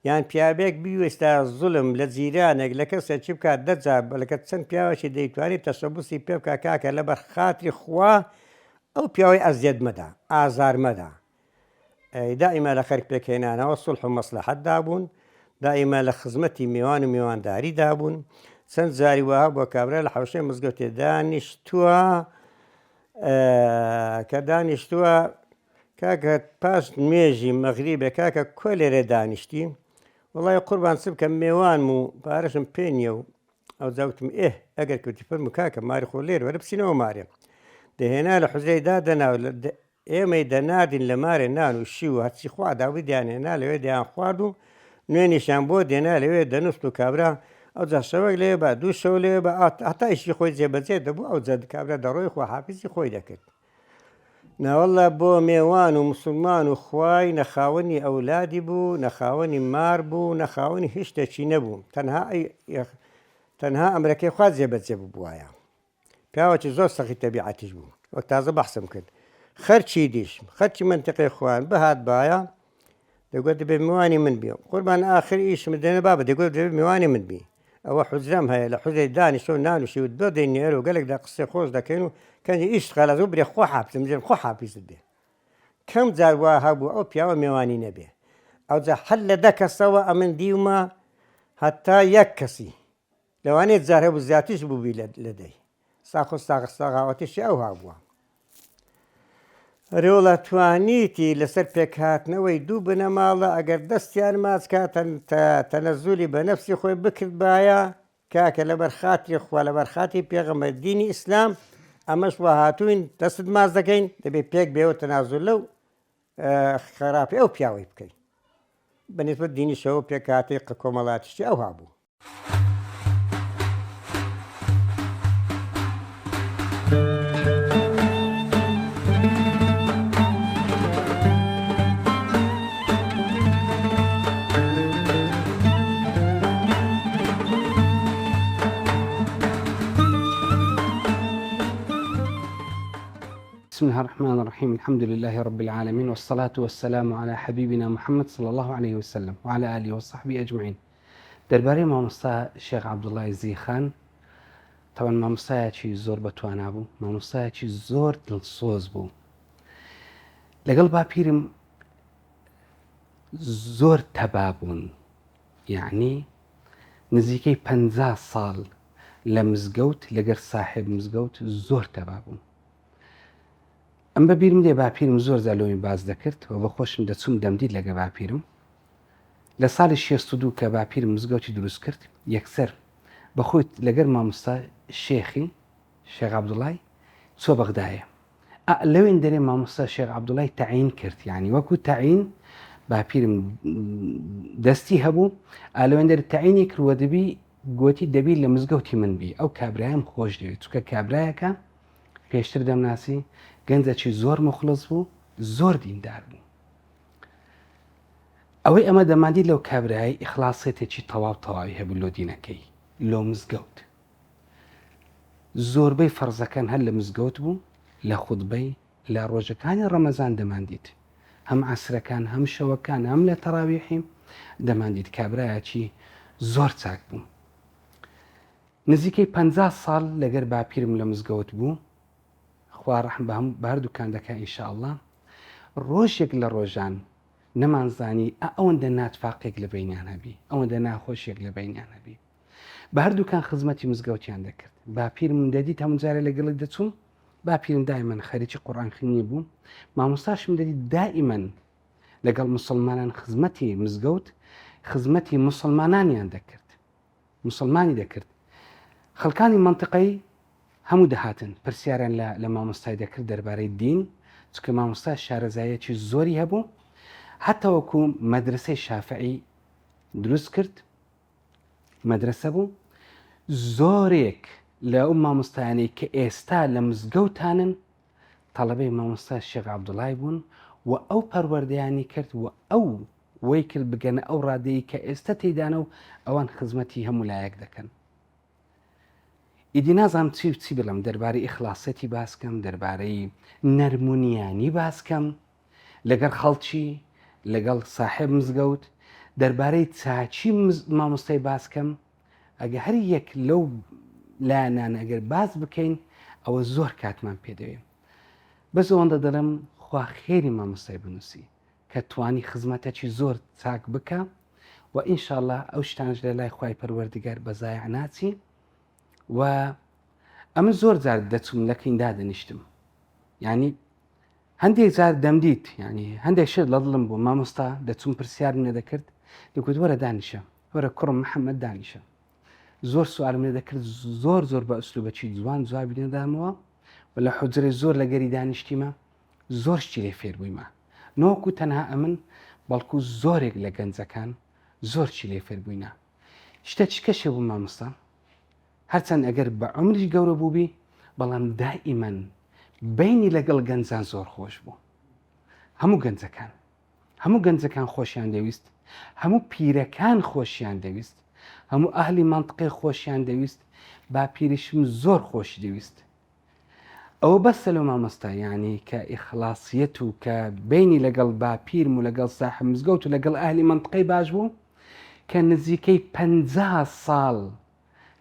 یان پیاوێک بیوێستا زوڵم لە جیرانێک لە کەسێکی بکات 10 جار بەلەکە چەند پیاوەکی دەیتوانێت تەشەبوسی پێ بکە کاکە لەبەر خاتری خوا ئەو پیاوەی ئەزیەت مەدا ئازار مەدا دائیمە لە خەرک پێکهێنانەوە سوڵح و مەسلەحەت دابوون دائیمە لە خزمەتی میوان و میوانداری دابوون چەند جاری وها بۆ کابرا لە حەوشەی مزگەوتێ دانیشتووە کە دانیشتووە کاکە پاش نوێژی مەغریبێ کاکە کۆ لێرە دانیشتی وڵای قوربان چ بکەم میوانم و پارەشم پێ نییە و ئەو جاوتم ئەگەر کەوتی فەرموو کاکە ماری خۆ لێر وەرە بچینەوە مارێ دەهێنا لە حوزەیدا دەناو ئێمەی دەنادین لە مارێ نان و شی و هەرچی خوا داوی دیانێنا لەوێ دەیان خوارد و نوێنیشان بۆ دێنا لەوێ دەنووست و کابرا ئەو جا شەوەک لێ بە دوو شەو لێ بە هەتا ئیشی خۆی جێبەجێ دەبوو ئەو جەد کابرا دەڕۆی خوا حافیزی خۆی دەکرد ناوەڵە بۆ میێوان و مسلمان و خوای نەخاوەنی ئەولادی بوو نەخاوەنی مار بوو نەخاوەنی هیچ شتێکی نەبوو تەنها ئەمرەکەی خوا جێبەجێ ببووایە پیاوەکی زۆر سەخی تەبیعەتیش بوو وەک تازە بەحسم کرد خەرچی دیش خەرچی منتیقەی خوان بەهات باە دەگوت دەبێ میوانی من بێ قوربان ئاخر ئیشم دێنە بابە دەگوت دەبێ میوانی من بی ئەوە حوزرم هەیە لە حوزەی دانیشە و نانوشی و دۆ دەینێر و گەلێک دا قسەی خۆش دەکەین و کەنجی ئیش خەلە زوو برێ خۆ حافزم ژێن خۆ حافیزت بێ کەم جار وا هەبوو ئەو پیاوە میێوانی نەبێ ئەو جا هەر لە دە کەسەوە ئەمن دیومە هەتا یەک کەسی لەوانێت جار هەبوو زیاتیش بووبی لە دەی ساخۆ ساغاوەتیشی ئەو هابووە ڕێوڵە توانیتی لەسەر پێکهاتنەوەی دوو بنەماڵە ئەگەر دەستیان ماچکە تەنەزولی بە نەفسی خۆی بکرد باە کاکە لەبەر خاتری خوا لەبەر خاتی پێغەمبەر دینی ئیسلام ئەمەش وا هاتوین دەست ماز دەکەین دەبێت پێک بێەوە تەنازول لەو خراپی ئەو پیاوەی بکەین بەنسبەت دینیشەوە پێکهاتی کۆمەڵاتیشی ئەو هابوو. بسم الله الرحمن الرحيم الحمد لله رب العالمين والصلاة والسلام على حبيبنا محمد صلى الله عليه وسلم وعلى آله وصحبه أجمعين درباري مامۆستا شێخ عەبدوڵڵای زیخان طبعا مامۆستایەکی زۆر بەتوانا بوو مامۆستایەکی زۆر دڵسۆز بوو لەگەڵ باپیرم زۆر تەبا بوون یعنی نزیکەی 50 ساڵ لە مزگەوت لەگەر ساحب مزگەوت زۆر تەبا بوون ئەم بە بیرم دێ باپیرم زۆر زالۆمی باز دەکرد و بە خۆشم دەچوم دەمدید لەگە باپیرم لە ساڵی 62 کە باپیرم مزگەوتی دروست کرد یەکسەر بەخۆی لەگەر مامۆستا شێخی شێخ عەبدوڵڵای چۆ بەغدایە لەوێن دەرێ مامۆستا شێخ عەبدوڵڵای تەعین کرد یعنی وەکو تەعین باپیرم دەستی هەبوو لەوێن دەرێ تەعینی کردوە دەبی گوتی دەبی لە مزگەوتی من بی ئەو کابرایم خۆش دەوێت چونکە کابرایەکە پێشتر دەمناسی گەنجێکی زۆر مخلص بوو زۆر دیندار بوو ئەوەی ئەمە دەماندی لەو کابرایی ئیخلاسێتێکی تەواو تەواوی هەبوو لۆ دینەکەی لۆ مزگەوت زۆربەی فەرزەکان هەر لە مزگەوت بوو لە خوتبەی لە ڕۆژەکانی ڕەمەزان دەماندیت هەم عەسرەکان هەم شەوەکان هەم لە تەراویحی دەماندیت کابرایەکی زۆر چاک بوو نزیکەی 50 ساڵ لەگەر باپیرم لە مزگەوت بوو خوا ڕەحم بە هەموو باردووکان دەکا ئینشاءالله ڕۆژێک لە ڕۆژان نەمانزانی ئەوەندە ناتفاقێک لە بینیان هەبی ئەوەندە ناخۆشیێک لە بینیان هەبی بە هەردووکان خزمەتی مزگەوتیان دەکرد باپیرم دەدیت هەموو جارە لەگەڵی دەچوم باپیرم دائیمەن خەریکی قورئان خوێنی بوو مامۆستاشم دەدیت دائیمەن لەگەڵ مسلمانان خزمەتی مزگەوت خزمەتی مسلمانانیان دەکرد مسلمانی دەکرد خەڵکانی منتیقەی هەموو دەهاتن پرسیاریان لە مامۆستای دەکرد دەربارەی دین چکە مامۆستا شارەزایەکی زۆری هەبوو حتا وەکو مەدرسەی شافعی دروست کرد مەدرسە بوو زۆرێک لە ئەو مامۆستایانەی کە ئێستا لە مزگەوتانن تەڵەبەی مامۆستا شێخ عەبدوڵڵای بوون و ئەو پەروەردەیانی کرد و ئەو وەی کرد بگەنە ئەو ڕادەیە کە ئێستا تێدانە و ئەوان خزمەتی هەموو لایەک دەکەن ئیدی نازانم چی بڵم دەربارەی ئیخلاسەتی باسکەم دەربارەی نەرمونیانی باسکەم لەگەڵ خەڵکی لەگەڵ ساحب مزگەوت دەربارەی چاچی مامۆستای باسکەم ئەگە هەر یەک لەو لایەنان ئەگەر باز بکەین ئەوە زۆر کاتمان پێدەوێت بەس ئەوەندە دەڵم خوا خێری مامۆستای بنووسی کە توانی خزمەتێکی زۆر چاک بکە و ئینشاءالله ئەو شتانش لە لای خوای پەروەردگار بەزایع ناچی و ئەمە زۆر جار دەچوم لە کەیندا دەنیشتم ینی هەندێک جار دەمدیت ینی هەندێک شت لە دڵم بوو مامۆستا دەچوم پرسیارم لێ دەکرد دەگوت وەرە دانیشە وەرە کوڕم محەممەد دانیشە زۆر سوالم لێ دەکرد زۆر بە ئوسلوبەکی جوان جوابی نەدامەوە و لە حوجرەی زۆر لەگەری دانیشتیمە زۆر شتی لێ فێر بوویمە نۆکو تەنها ئەمن بەڵکو زۆرێک لە گەنجەکان زۆر چی لێ فێر بووینە شتە چ کەشێ بوو مامۆستا هەرچەند ئەگەر بە عمریش گەورە بووبی بەڵام دائیمەن بینی لەگەڵ گەنجان زۆر خۆش بوو هەموو گەنجەکان خۆشیان دەویست هەموو پیرەکان خۆشیان دەویست هەموو ئەهلی منتقی خۆشیان دەویست باپیریشم زۆر خۆشی دەویست ئەوە بەسە لەو مامۆستا یعنی کە ئیخلاسیەت و کە بینی لەگەڵ باپیرم و لەگەڵ ساحب مزگەوت و لەگەڵ ئەهلی منتقی باش بوو کە نزیکەی 50 ساڵ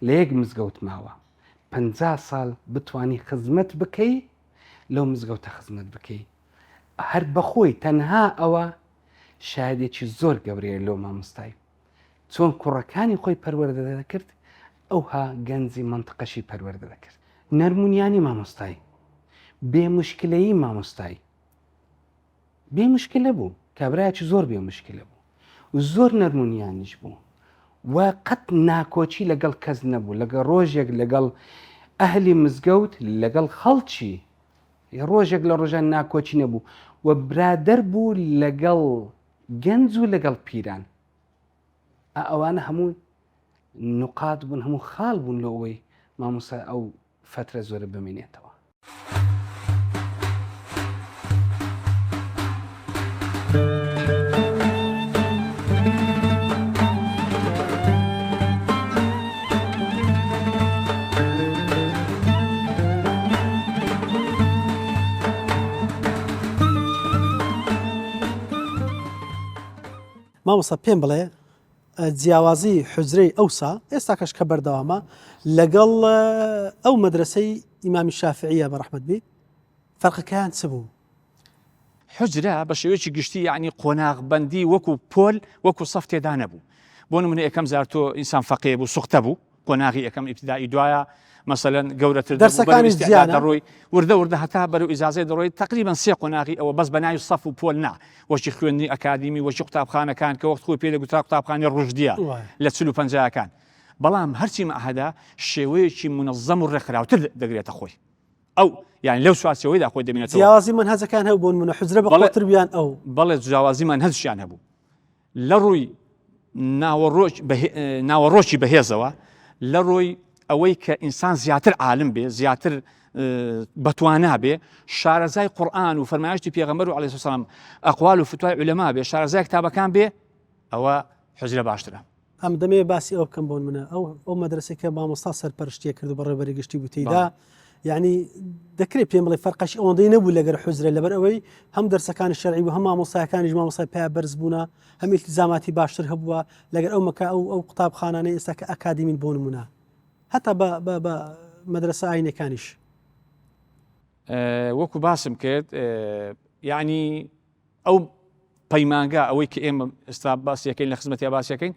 لە یەک مزگەوت ماوە 50 ساڵ بتانی خزمەت بکەی لەو مزگەوتە خزمەت بکەی هەر بەخۆی تەنها ئەوە شایدێکی زۆر گەورەیە لەو مامۆستای چۆن کوڕەکانی خۆی پەروەردە دەکرد ئەوها گەنجی منطقەشی پەروەردە دەکرد نەرمونیانی مامۆستای بێ مشکلەیی مامۆستای بێ مشکلە بوو کابراایکی زۆر بێ مشکلە بوو و زۆر نەرمونیانیش بوو و قەت ناکۆچی لەگەڵ کەس نەبوو لەگەڵ ڕۆژێک لەگەڵ ئەهلی مزگەوت لەگەڵ خەڵکی ڕۆژێک لە ڕۆژان ناکۆچی نەبوو و برادەر بوو لەگەڵ گەنج و لەگەڵ پیران ئەوانە هەموو نقاط بوون هەموو خاڵ بوون لەوەی مامۆستا ئەو فترە زۆرە بمێنێتەوە. مامۆستا پێم بڵێ جیاوازی حوجرەی ئەوسا ئێستا کەش کە بەردەوامە لەگەڵ ئەو مەدرسەی ئیمامی شافعیە بەڕەحمەت بی فەرقەکەیان چ بوو؟ حجرە بە شێوەیەکی گشتی یعنی قۆناغبەندی وەکو پۆل وەکو سەف تێدا نەبوو بۆ نمونە یەکەم زار تۆ ئینسان فەقێ بوو سوختە بوو قۆناغی یەکەم ئیبتیدایی دوایە مەسەلەن گەورەتر دەرسەکانی زیانە دەڕۆی وردە هەتا بەرەو ئیجازەی دەڕۆی تقریبا سێ قۆناغی ئەوە بەس بەناوی سەف و پۆل نا وەشی خوێندنی ئەکادیمی وەشی قوتابخانەکان کە وەخت خۆی پێ دەگوترا قوتابخانەی ڕۆژدیە لە 40-50 بەڵام هەرچی مەعهەدا شێوەیەکی منەظەم و ڕێکخراوتر دەگرێتە خۆی ئەو یعنی لەو سوارچەوەیدا خۆی دەبینێتەوە جیاوازی منهەجەکان هەبوو بۆن منە حوجرە بەقوتر بیان ئەو بەڵێ جیاوازی منهەجیان هەبوو لە ڕووی ناوەڕۆکی بەهێزەوە لە ڕۆی ئەوەی کە ئینسان زیاتر عالم بێ زیاتر بەتوانا بێ شارەزای قورئان و فەرمایشتی پێغەمبەر و عەلەیهی سەلام ئەقوال و فتوای عولەما بێ شارەزای کتابەکان بێ ئەوە حوجرە باشترە. ئەم دەمێ باسی ئەو بکەم بۆن منە ئەو مەدرسەی کە مامۆستا سەرپەرشتیە کرد و بەڕێوەبەری گشتی بوو تێیدا یعنی دەکرێت پێم بڵێ فەرقەشی ئەوەندەی نەبوو لەگەر حوجرە لەبەر ئەوەی هەم دەرسەکانی شەرعی بوو هەم مامۆستایەکانیش مامۆستای پیا بەرز بوونە هەم ئیلتیزاماتی باشتر هەبووە لەگەر ئەو مەکە ئەو قوتابخانانەی ئێستا کە ئەکادیمین بۆ نمونە هەتا بە مەدرسە ئاینەکانیش وەکو باسم کرد یعنی ئەو پەیمانگا ئەوەی کە ئێمە ئێستا باسیەکەین لە خزمەتی باسیەکەین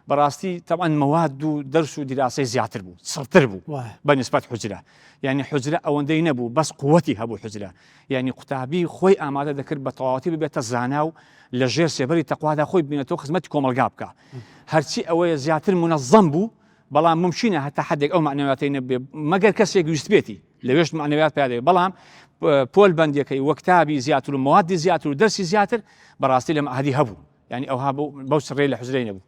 بەڕاستی تەمان مەواد و دەرس و دیراسی زیاتر بوو سڕتر بوو بە نسبەت حوجرە یعنی حوجرە ئەوەندەی نەبوو بەس قووەتی هەبوو حوجرە یعنی قوتابی خۆی ئامادە دەکرد بە تەواوەتی ببێتە زانا و لە ژێر سێبەری تەقوادا خۆی ببینێتەوە خزمەتی کۆمەلگا بکە هەرچی ئەوەیە زیاتر منەظەم بوو بەڵام ممکنە هەتا حدێک ئەو معنەویاتی نەبێ مەگەر کەسێک ویست بێتی لەوێش معنەویات پیادەیە بەڵام پۆل بەندیەکەی وەکتابی زیاتر و موادی زیاتر و دەرسی زیاتر بەڕاستی لە مەعهەدی هەبوو یعنی ئەوها بەو سڕێ لە حوجرەی نەبوو.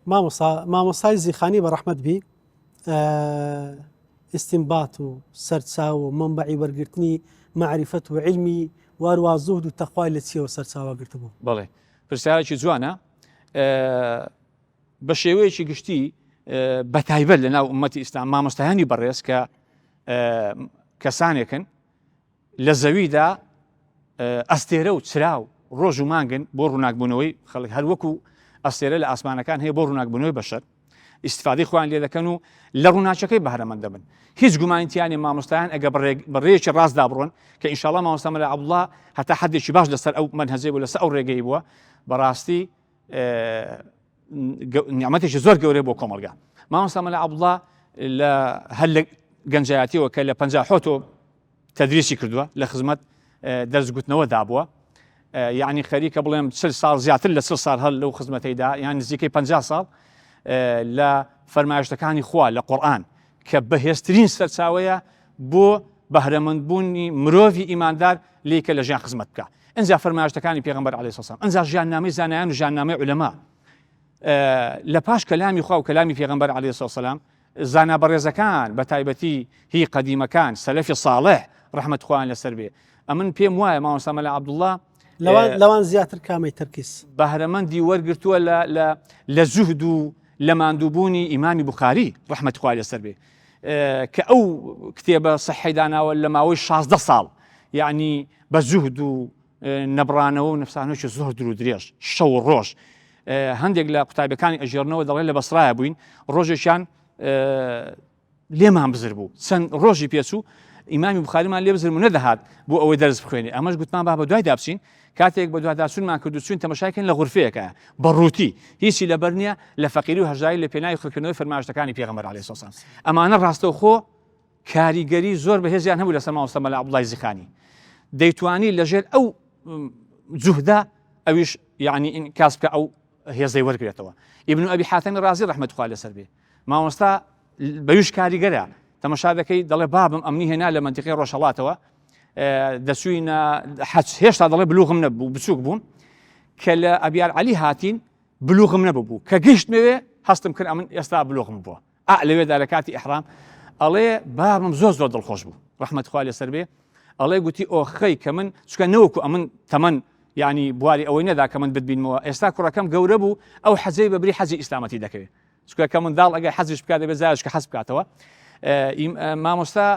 مامۆستای زیخانی بەڕەحمەت بی ئیستینبات و سەرچاو و منبعی وەرگرتنی معریفەت و علمی وارووا زوهد و تەخوای لە چیەوە سەرچاوە گرتبوو؟ بەڵێ پرسیارێکی جوانە بە شێوەیەکی گشتی بەتایبەت لە ناو ئومەتی ئیسلام مامۆستایانی بەڕێز کە کەسانێکن لە زەویدا ئەستێرە و چراو ڕۆژ و مانگن بۆ ڕووناکبوونەوەی خەڵک هەر وەکو ئەستێرە لە ئاسمانەکان هەیە بۆ ڕووناکبوونەوەی بەشەر ئیسفادەی خۆیان لێ دەکەن و لە ڕووناچەکەی بەهرەمەند دەبن هیچ گومانیان مامۆستایان ئەگە بەڕێیەکی ڕاستدا بڕۆن کە ئینشاڵڵا مامۆستا مەلا عەبدوڵڵا هەتا حەدێکی باش لەسەر ئەو مەنهەجەی بوو لەسەر ئەو ڕێگەی بووە بەڕاستی نیعمەتێکی زۆر گەورەی بۆ کۆمەلگا مامۆستا مەلا عەبدوڵڵا لە هەر لە گەنجایەتیەوە کە لە 50 تەدریسی کردووە لە خزمەت دەرزگوتنەوە دابووە یعنی خەریکە بڵێم 40 ساڵ زیاتر لە 30 ساڵ هەر لەو خزمەتەیدا یان نزیکەی 50 ساڵ لە فەرمایشتەکانی خوا لە قورئان کە بەهێزترین سەرچاوەیە بۆ بەهرەمەندبوونی مرۆڤی ئیماندار لێکە لە ژیان خزمەت بکە ئەنجا فەرمایشتەکانی پێغەمبەر عەلەیهی سەلام ئەنجا ژیاننامەی زانایان و ژیاننامەی عولەما لە پاش کەلامی خوا و کەلامی پێغەمبەر عەلەیهی سەلام زانا بەڕێزەکان بە تایبەتی هی قەدیمەکان سەلەفی صالح ڕەحمەت خوایان لەسەر بێ ئەمن پێم وایە مامۆستا مەلا عەبدوڵڵا لەوان زیاتر کامی تەرکیز بەهرەمەندی وەرگرتووە لە زوهد و لە ماندووبوونی ئیمامی بوخاری ڕەحمەت خوای لەسەر بێ کە ئەو کتێبە سەححی داناوە لە ماوەی 16 ساڵ یعنی بە زوهد و نەبڕانەوە و نەفسانەوەکی زۆر درو درێژ شەو و ڕۆژ هەندێک لە قوتابەکانی ئەژێڕنەوە دەڵێن لە بەسرایە بووین ڕۆژێکیان لێمان بزر بوو چەند ڕۆژی پێچوو ئیمامی بخاریمان لێ بزرم و نەدەهات بۆ ئەوەی دەرز بخوێنێ ئەمەش گوتمان با بە دوای دابچین کاتێک بە دواداچوونمان کرد و چوین تەماشاکەین لە غورفەیەکە بەڕووتی هیچی لەبەر نییە لە فەقیری و هەژاری لە پێناوی خڕکردنەوەی فەرمایشتەکانی پێغەمبەر عەلەیهی سەلام ئەمانە ڕاستەوخۆ کاریگەری زۆر بەهێزیان هەبوو لەسەر مامۆستا مەلا عەبدوڵای زیخانی دەیتوانی لەژێر ئەو جوهدا ئەویش یعنی کاس بکە ئەو هێزەی وەرگێتەوە ئیبن ئەبی حاتەمی رازی ڕەحمەتوخوا لەسەر بێ مامۆستا بەویش کاریگەرە تەماشا دەکەی دەڵێ بابم ئەمنی هێنا لە منتیقی ڕۆژهەڵاتەوە دەچووینە هێشتا دەڵێ بلوغم نەبوو بچووک بووم کە لە ئەبیار عەلی هاتین بلوغم نەبوو کە گەیشتمەوێ هەستم کرد ئەمن ئێستا بلوغم بووە لەوێدا لە کاتی ئیحرام ئەڵێ بابم زۆر دڵخۆش بوو ڕەحمەتخوا لەسەر بێ ئەڵێ گوتی ئۆخەی کە من چکە نەوەکو ئەمن تەمەن ینی بواری ئەوەی نەدا کە من بتبینمەوە ئێستا کوڕەکەم گەورە بوو ئەو حەزەی بەبری حەزی ئیسلامەتی دەکەوێت چکە کە منداڵ ئەگەر حەزیش بکات دەبێت زارش کە حەز بکاتەوە مامۆستا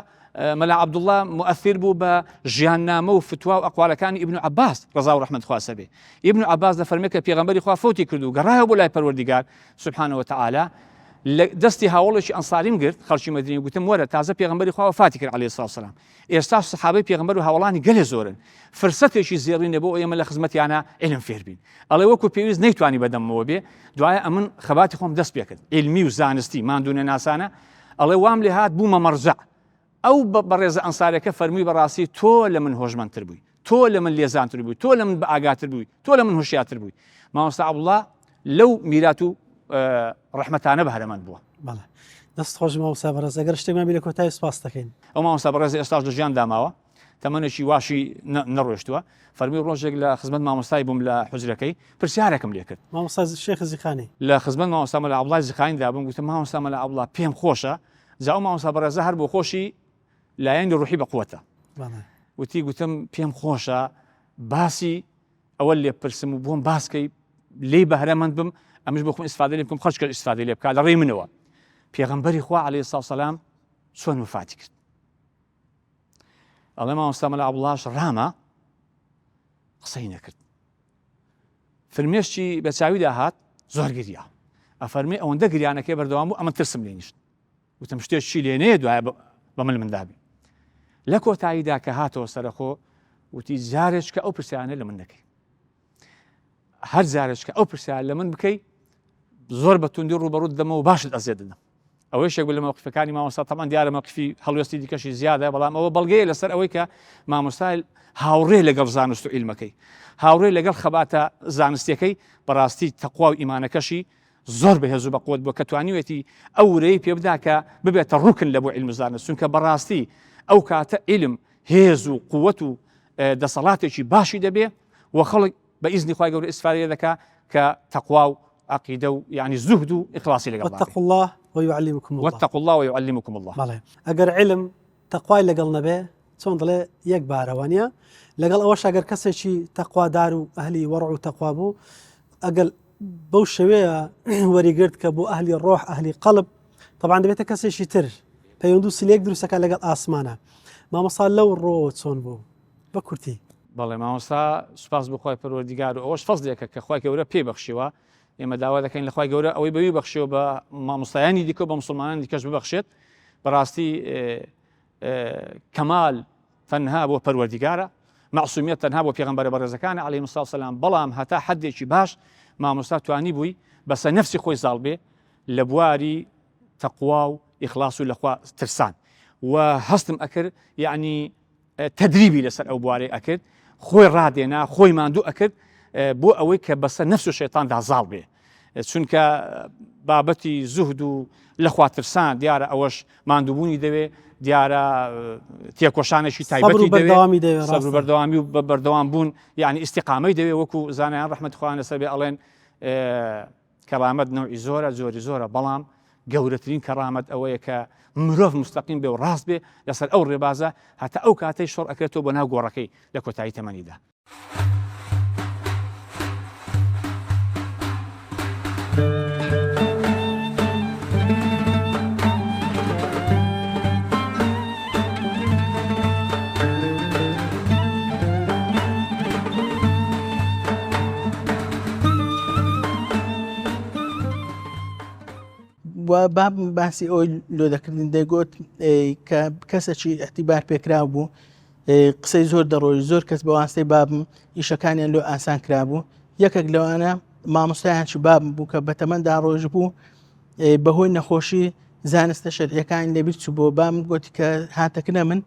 مەلا عەبدوڵڵا مؤثر بوو بە ژیاننامە و فتوا و ئەقوالەکانی ئیبن عەباس ڕەزا و ڕەحمەتخوا سەبێ ئیبن عەباس دەفەرمێت کە پێغەمبەری خوا فوتی کرد و گەڕایەوە بۆ لای پەروەردیگار سوبحانەه وتەعالا دەستی هاوڵێکی ئەنساریم گرت خەڵکی مەدینە گوتم وەرە تازە پێغەمبەری خوا وفاتی کرد عەلەیهی سەلام ئێستا سەحابەی پێغەمبەر و هاوڵانی گەلێ زۆرن فرسەتێکی زێڕینە بۆ ئێمە لە خزمەتیانە علم فێر بین ئەڵێ وەکو پێویست نەیتوانی بەدەمەوە بێ دوایە ئەمن خەباتی خۆم دەست پێ کرد علمی و زانستی ماندوونە ناسانە ئەڵێ وام لێ هات بوومە مەرجع ئەو بەڕێزە ئەنسارەکە فەرمووی بەڕاستی تۆ لە من هۆشمەندتر بووی تۆ لە من لێزانتر بووی تۆ لە من بە ئاگاتر بووی تۆ لە من هوشیارتر بووی مامۆستا عەبدوڵڵا لەو میرات و ڕەحمەتانە بەهرەمەند بووە بەڵێ دەست خۆش مامۆستا بەڕێز ئەگەر شتێکمان بێ لە کۆتایی سوپاس دەکەین ئەو مامۆستا بەڕێزی ئێستاش لە ژیان داماوە تەمەنێکی واشی نەڕۆیشتووە فەرمووی ڕۆژێک لە خزمەت مامۆستای بووم لە حوجرەکەی پرسیارێکم لێ کرد مامۆستا شێخ زیخانی لە خزمەت مامۆستا مەلا عەبدوڵڵای زیخانیدا بووم گوتم مامۆستا مەلا عەبدوڵڵا پێم خۆشە جا ئەو مامۆستا بەڕێزە هەر بۆ خۆشی لایەنی ڕوحی بەقووەتە وتی گوتم پێم خۆشە باسی ئەوە لێ پرسم و بۆم باسکەی لێی بەهرەمەند بم ئەمش بۆ خۆم ئیسفادە لێ بکەم خەڵک ئیسفادە لێ بکات لە ڕێی منەوە پێغەمبەری خوا عەلەیهی سەلام چۆن وفاتی کرد ئەڵێ مامۆستا مەلا عەبدوڵڵاش ڕامە قسەی نەکرد فرمێشتی بە چاویدا هات زۆر گریا ئەفەرمێ ئەوەندە گریانەکەی بەردەوام بوو ئەمە ترسم لێ نیشت وتم شتێکی لێ نەیە دوایە بە مندابی لە کۆتاییدا کە هاتەوە سەرخۆ وتی جارێک کە ئەو پرسیانە لە من نەکەی هەر جارێک کە ئەو پرسیان لە من بکەی زۆر بە توندی ڕوبەڕووت دەمە و باشت ئەزێ دەدەم ئەوەی شێک لە مەوقفەکانی مامۆستا تەمان دیارە مەوقفی هەڵوێستی دیکەشی زیادە بەڵام ئەوە بەڵگەیە لەسەر ئەوەی کە مامۆستا هاوڕێ لەگەڵ زانست و عیلمەکەی هاوڕێ لەگەڵ خەباتە زانستیەکەی بەڕاستی تەقوا و ئیمانەکەشی زۆر بەهێز و بەقووت بووە کە توانیوێتی ئەو ورەی پێ بدا کە ببێتە ڕوکن لە بۆ عیلم و زانست چونکە بەڕاستی ئەو کاتە عیلم هێز و قووەت و دەسەڵاتێکی باشی دەبێ و خەڵک بە ئیزنی خوای گەورە ئیسفادە دەکا کە تەقوا و عقیدە و یعنی زوهد و ئیخلاصی لەگەڵ واتقوا الله ويعلمكم الله واتقوا الله ويعلمكم الله بەڵێ ئەگەر علم تەقوای لەگەڵ نەبێ چۆن دڵێ یەک بارەوانە لەگەڵ ئەوەش ئەگەر کەسێکی تەقوادار و ئەهلی وەڕع و تەقوا بوو ئەگەر بەو شەوەیە وەریگرت کە بۆ ئەهلی ڕۆح ئەهلی قەڵب طبعا دەبێتە کەسێکی تر پەیوەند و سلێک دروستەکە لەگەڵ ئاسمانە مامۆستا لەو ڕۆ چۆن بوو بە کورتی بەڵێ مامۆستا سوپاس بخوای پەروەردیگار و ئەوەش فەزلێکە کە خوای گەورە پێی بەخشیوە ئێمە داوا دەکەین لە خوای گەورە ئەوەی بەوی بەخشیوە بە مامۆستایانی دیکە بە موسڵمانان دیکەش ببەخشێت بەڕاستی کەمال تەنها بۆ پەروەردیگارە معسوومیەت تەنها بۆ پێغەمبەرە بەڕێزەکانە عەلەیهیمۇ سەلام بەڵام هەتا حەدێکی باش مامۆستا توانی بووی بەسە نەفسی خۆی زاڵ بێ لە بواری تەقوا و ئیخلاص و لەخوا ترسان و هەستم ئەکرد یعنی تدریبی لەسەر ئەو بوارەی ئەکرد خۆی ڕادێنا خۆی ماندوو ئەکرد بۆ ئەوەی کە بەسە نەفس و شەیتاندا زاڵ بێ چونکە بابەتی زوهد و لەخوا ترسان دیارە ئەوەش ماندووبوونی دەوێ دیارە تێکۆشانێکی تایبەتی دەوێت سەبر و بەردەوامی و بە بەردەوام بوون یعنی ئیستیقامەی دەوێت وەکو زانایان ڕەحمەتخوا لەسەر بێ ئەڵێن کەرامەت نەوعی زۆرە بەڵام گەورەترین کەرامەت ئەوەیە کە مرۆڤ مستەقیم بێ و ڕاست بێ لەسەر ئەو ڕێبازە هەتا ئەو کاتەی شۆڕ ئەکرێتەوە بۆ ناو گۆڕەکەی لە کۆتایی تەمەنیدا. بووە باب باسی ئەوی لۆ دەکردن دەیگوت کە کەسێکی احتیبار پێکرا بوو قسەی زۆر دەڕۆی زۆر کەس بە واستەی بابم ئیشەکانیان لۆ ئاسان کرابوو یەکێک لەوانە مامۆستایانکی بابم بوو کە بە تەمەندا ڕۆژ بوو بەهۆی نەخۆشی زانستە شەرعیەکان لێبیر چوو بۆ بام گوتی کە هاتەکنە من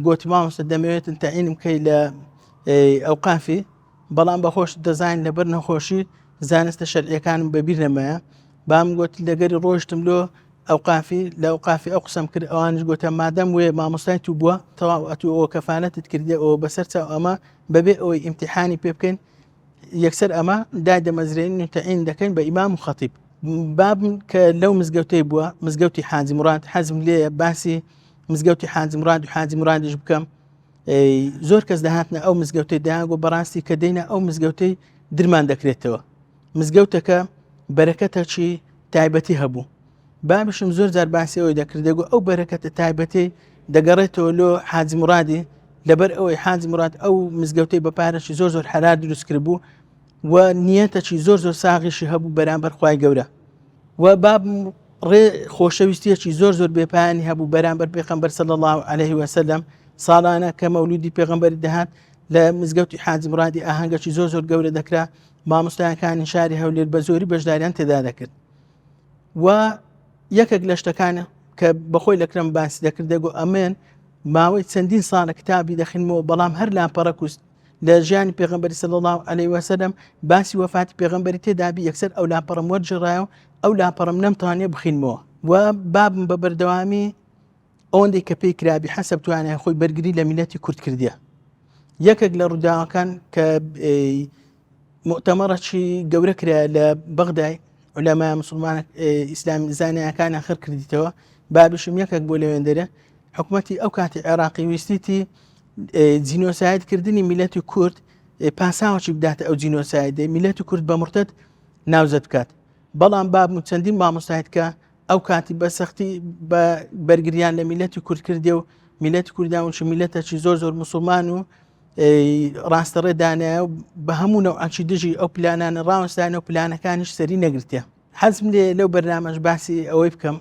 گوتی مامۆستا دەمەوێت تەعینم بکەی لە ئەوقافی بەڵام بەخۆش دەزانین لەبەر نەخۆشی زانستە شەرعیەکانم بەبیر نەمایە بام گوتی لەگەری ڕۆژتم لۆ ئەوقافی لە ئەوقافی ئەو قسەم کرد ئەوانش گوتە مادەم وێ مامۆستای تو بووە تەواو ئەتوو ئەوە کەفالەتت کردێ ئەوە بەسەر چاو ئەمە بەبێ ئەوەی ئیمتیحانی پێ بکەین یەکسەر ئەمە دای دەمەزرێنین تەعین دەکەین بە ئیمام و خەتیب بابم کە لەو مزگەوتەی بووە مزگەوتی حاجی مراد حەزم لێیە باسی مزگەوتی حاجی مراد و حاجی مرادیش بکەم زۆر کەس دەهاتنە ئەو مزگەوتەی داگۆ بەڕاستی کە دەینە ئەو مزگەوتەی درمان دەکرێتەوە مزگەوتەکە بەرەکەتەکی تایبەتی هەبوو بابشم زۆر جار باسی ئەوی دەکردێگو ئەو بەرەکەتە تایبەتی دەگەڕێتەوە لۆ حاجی مرادی لەبەر ئەوەی حاجی مراد ئەو مزگەوتەی بە پارەشی زۆر حەلال دروست کرد بوو و نیەتەکی زۆر ساغیشی هەبوو بەرامبەر خوای گەورە و بابم ڕێ خۆشەویستیەکی زۆر بێپایانی هەبوو بەرامبەر پێغەمبەر صلی الله عليه وسلم ساڵانە کە مەولودی پێغەمبەری دەهات لە مزگەوتی حاجی مرادی ئاهەنگەکی زۆر گەورە دەکرا مامۆستایەکانی شاری هەولێر بە زۆری بەشداریان تێدا دەکرد و یەکێک لە شتەکانە کە بەخۆی لەکرم باسی دەکردێگو ئەمێن ماوەی چەندین ساڵە کتابی دەخینمەوە بەڵام هەر لاپەڕە کوست لە ژیانی پێغەمبەری صلی الله عليه وسلم باسی وفاتی پێغەمبەری تێدابی یەکسەر ئەو لاپەڕم وەرجێڕایەوە ئەو لاپەڕم نەمتوانێ بخینمەوە و بابم بە بەردەوامی ئەوەندەی کە پێی کرابی حەسەب توانای خۆی بەرگری لە میلەتی کورد کردیە یەکێک لە ڕووداوەکان کە مؤتەمەڕێکی گەورە کرا لە بەغدای علەما مسلمان ئیسلامی زانایەکانیان خڕ کردیتەوە بابشم یەکێک بۆ لەوێندەرە حکوومەتی ئەو کاتی عێراقی ویستیتی جینۆسایدکردنی میلەتی کورد پاساوەکی بداتە ئەو جینۆسایدێ میلەتی کورد بە مرتد ناوزەت بکات بەڵام بابم چەندین مامۆستایت کە ئەو کاتی بە سەختی بە بەرگریان لە میلەتی کورد کردێ و میلەتی کورداونش میلەتەکی زۆر مسلمان و ڕاستەڕێدانایە و بە هەموو نەوعاکی دژی ئەو پلانانە ڕاوەستانە و پلانەکانیش سەری نەگرتە حەزم لێ لەو بەرنامەش باسی ئەوەی بکەم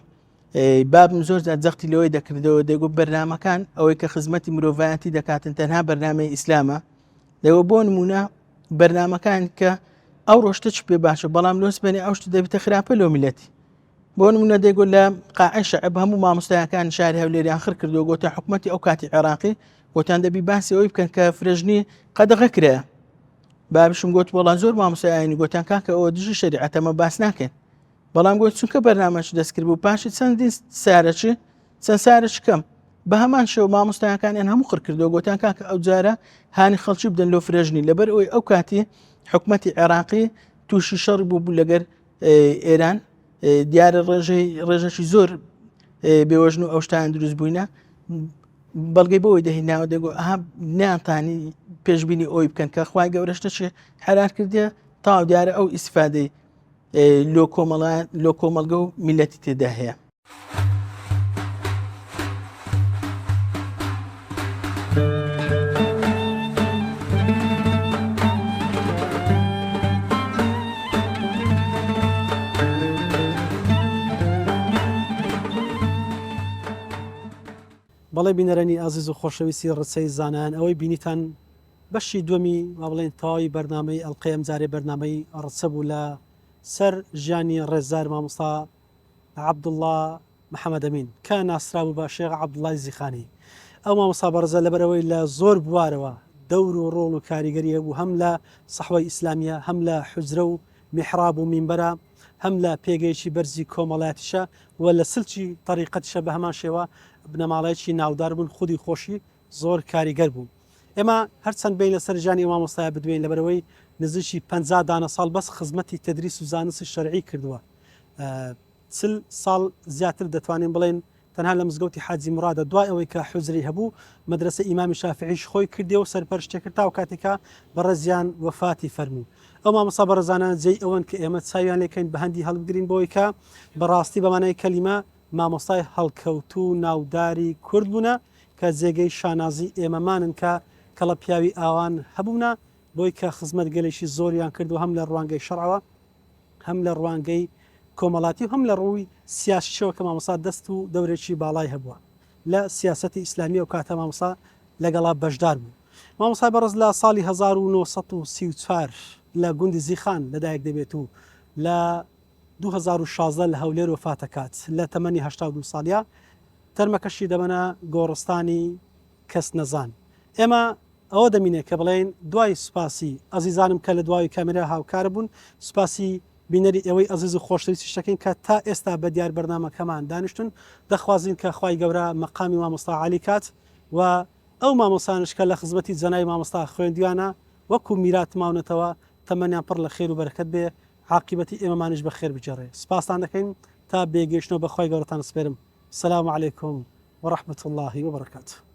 بابم زۆر جەختی لەوەی دەکردەوە دەیگوت بەرنامەکان ئەوەی کە خزمەتی مرۆڤایەتی دەکاتن تەنها بەرنامەی ئیسلامە لەوە بۆ نمونە بەرنامەکان کە ئەو ڕۆشتە چ پێ باشە بەڵام لۆس بێنێ ئەو شتە دەبێتە خراپە لەو میلەتی بۆ نمونە دەیگوت لە قاعە شەعب هەموو مامۆستایەکان شاری هەولێریان خڕ کردو گوتە حکوومەتی ئەو کاتی عێراقی گوتیان دەبی باسی ئەوەی بکەن کە فرێژنی قەدەغە کرایە بابشم گوت وەڵا زۆر مامۆستایانی گوتیان کاکە ئەوە دژی شەریعەتەمە باس ناکەن بەڵام گوت چونکە بەرنامەش دەستکرد بوو پاشی چەندین سارەچی چەند سارەش کەم بە هەمان شێوە مامۆستایەکانیان هەموو خڕ کردەوە گوتیان کاکە ئەو جارە هانی خەڵکی بدەن لۆ فرێژنی لەبەر ئەوەی ئەو کاتی حکوومەتی عێراقی تووشی شەڕ بوو لەگەر ئێران دیارە ڕێژەشی زۆر بێوەژن و ئەو شتیان دروست بووینە بەڵگەی بۆی دەهیناوە دەگو ئەها نیانتانی پێشببینی ئەوی بکەن کە خوای گەورەشتەشی حرار کردە تاو دیارە ئەو ئیسفادەی لۆ کۆمەلگە و میلەتی تێدا هەیە بەڵێ بینەرانی ئازیز و خۆشەویستی ڕچەی زانایان ئەوەی بینیتان بەشی دووەمی بڵێن تەواوی بەرنامەی ئەڵقەیەم جارێ بەرنامەی ڕچە بوو لە سەر ژیانی ڕێزار مامۆستا عەبدوڵڵا محەممەد ئەمین کە ناسرا بوو بە شێخ عەبدوڵڵای زیخانی ئەو مامۆستا بەڕزە لەبەرەوەی لە زۆر بوارەوە دەور و ڕۆڵ و کاریگەریە بوو هەم لە سەحوەی ئیسلامیە هەم لە حوجرە و میحراب و مینبەرە هەم لە پێگەیشی بەرزی کۆمەڵایەتیشە و لە سلکی طریقەتیشە بە هەمان شێوە بنەماڵەیەکی ناودار بوون خودی خۆشی زۆر کاریگەر بوو ئێمە هەرچەند بین لەسەر ژیانی مامۆستایە بدوێن لەبەرەوەی نزیکی 50 دانە ساڵ بەس خزمەتی تەدریس و زانستی شەرعی کردووە 40 ساڵ زیاتر دەتوانین بڵێن تەنها لە مزگەوتی حاجی مرادە دوای ئەوەی کە حوزری هەبوو مەدرسە ئیمامی شافعیش خۆی کردی و سەرپەرشتێ کرد تا و کاتێکا بەڕێزیان وەفاتی فەرموو ئەو مامۆستا بەڕێزانە جێی ئەوەن کە ئێمە چاویان لێکەین بە هەندی هەڵبگرین بۆی کە بەڕاستی بەمانای کەلیمە مامۆستای هەڵکەوتو ناوداری کورد بوونە کە جێگەی شانازی ئێمەمانن کە کەڵە پیاوی ئاوان هەبوونە بۆی کە خزمەت گەلێکی زۆریان کردو هەم لە ڕوانگەی شەرعەوە هەم لە ڕوانگەی کۆمەڵاتی هەم لە ڕووی سیاسیشەوە کە مامۆسا دەست و دەورێکی باڵای هەبووە لە سیاسەتی ئیسلامی و کاتە مامۆسا لەگەڵا بەشدار بوو. مامۆسای بەڕز لە ساڵی 1934 لە گوندی زیخان لەدایک دەبێت و لە 2016 لە هەولێر وفاتەکات لە تەمەنی 82 ساڵیا تەرمەکەشی دەبەنە گۆڕستانی کەس نەزان. ئێمە ئەوە دەمینێ کە بڵێن دوای سوپاسی ئەزیزانم کە لە دوای کامێرا هاوکار بوون سوپاسی بینەری ئەوەی ئەزیز و خۆشەویستی شەکەین کە تا ئێستا بە دیار بەرنامەکەمان دانیشتون دەخوازین کە خوای گەورە مەقامی مامۆستا عالی کات و ئەو مامۆسانش کە لە خزمەتی جەنای مامۆستا خوێندیانە وەکو میرات ماونەتەوە تەمەنیان پڕ لە خێر و بەرەکەت بێ عاقبەتی ئێمەمانش بە خێر بجێڕێ. سپاسان دەکەین تا بێگەشتنەوە بە خوای گەورەتان سپێرم. السلام عليكم ورحمة الله وبركاته.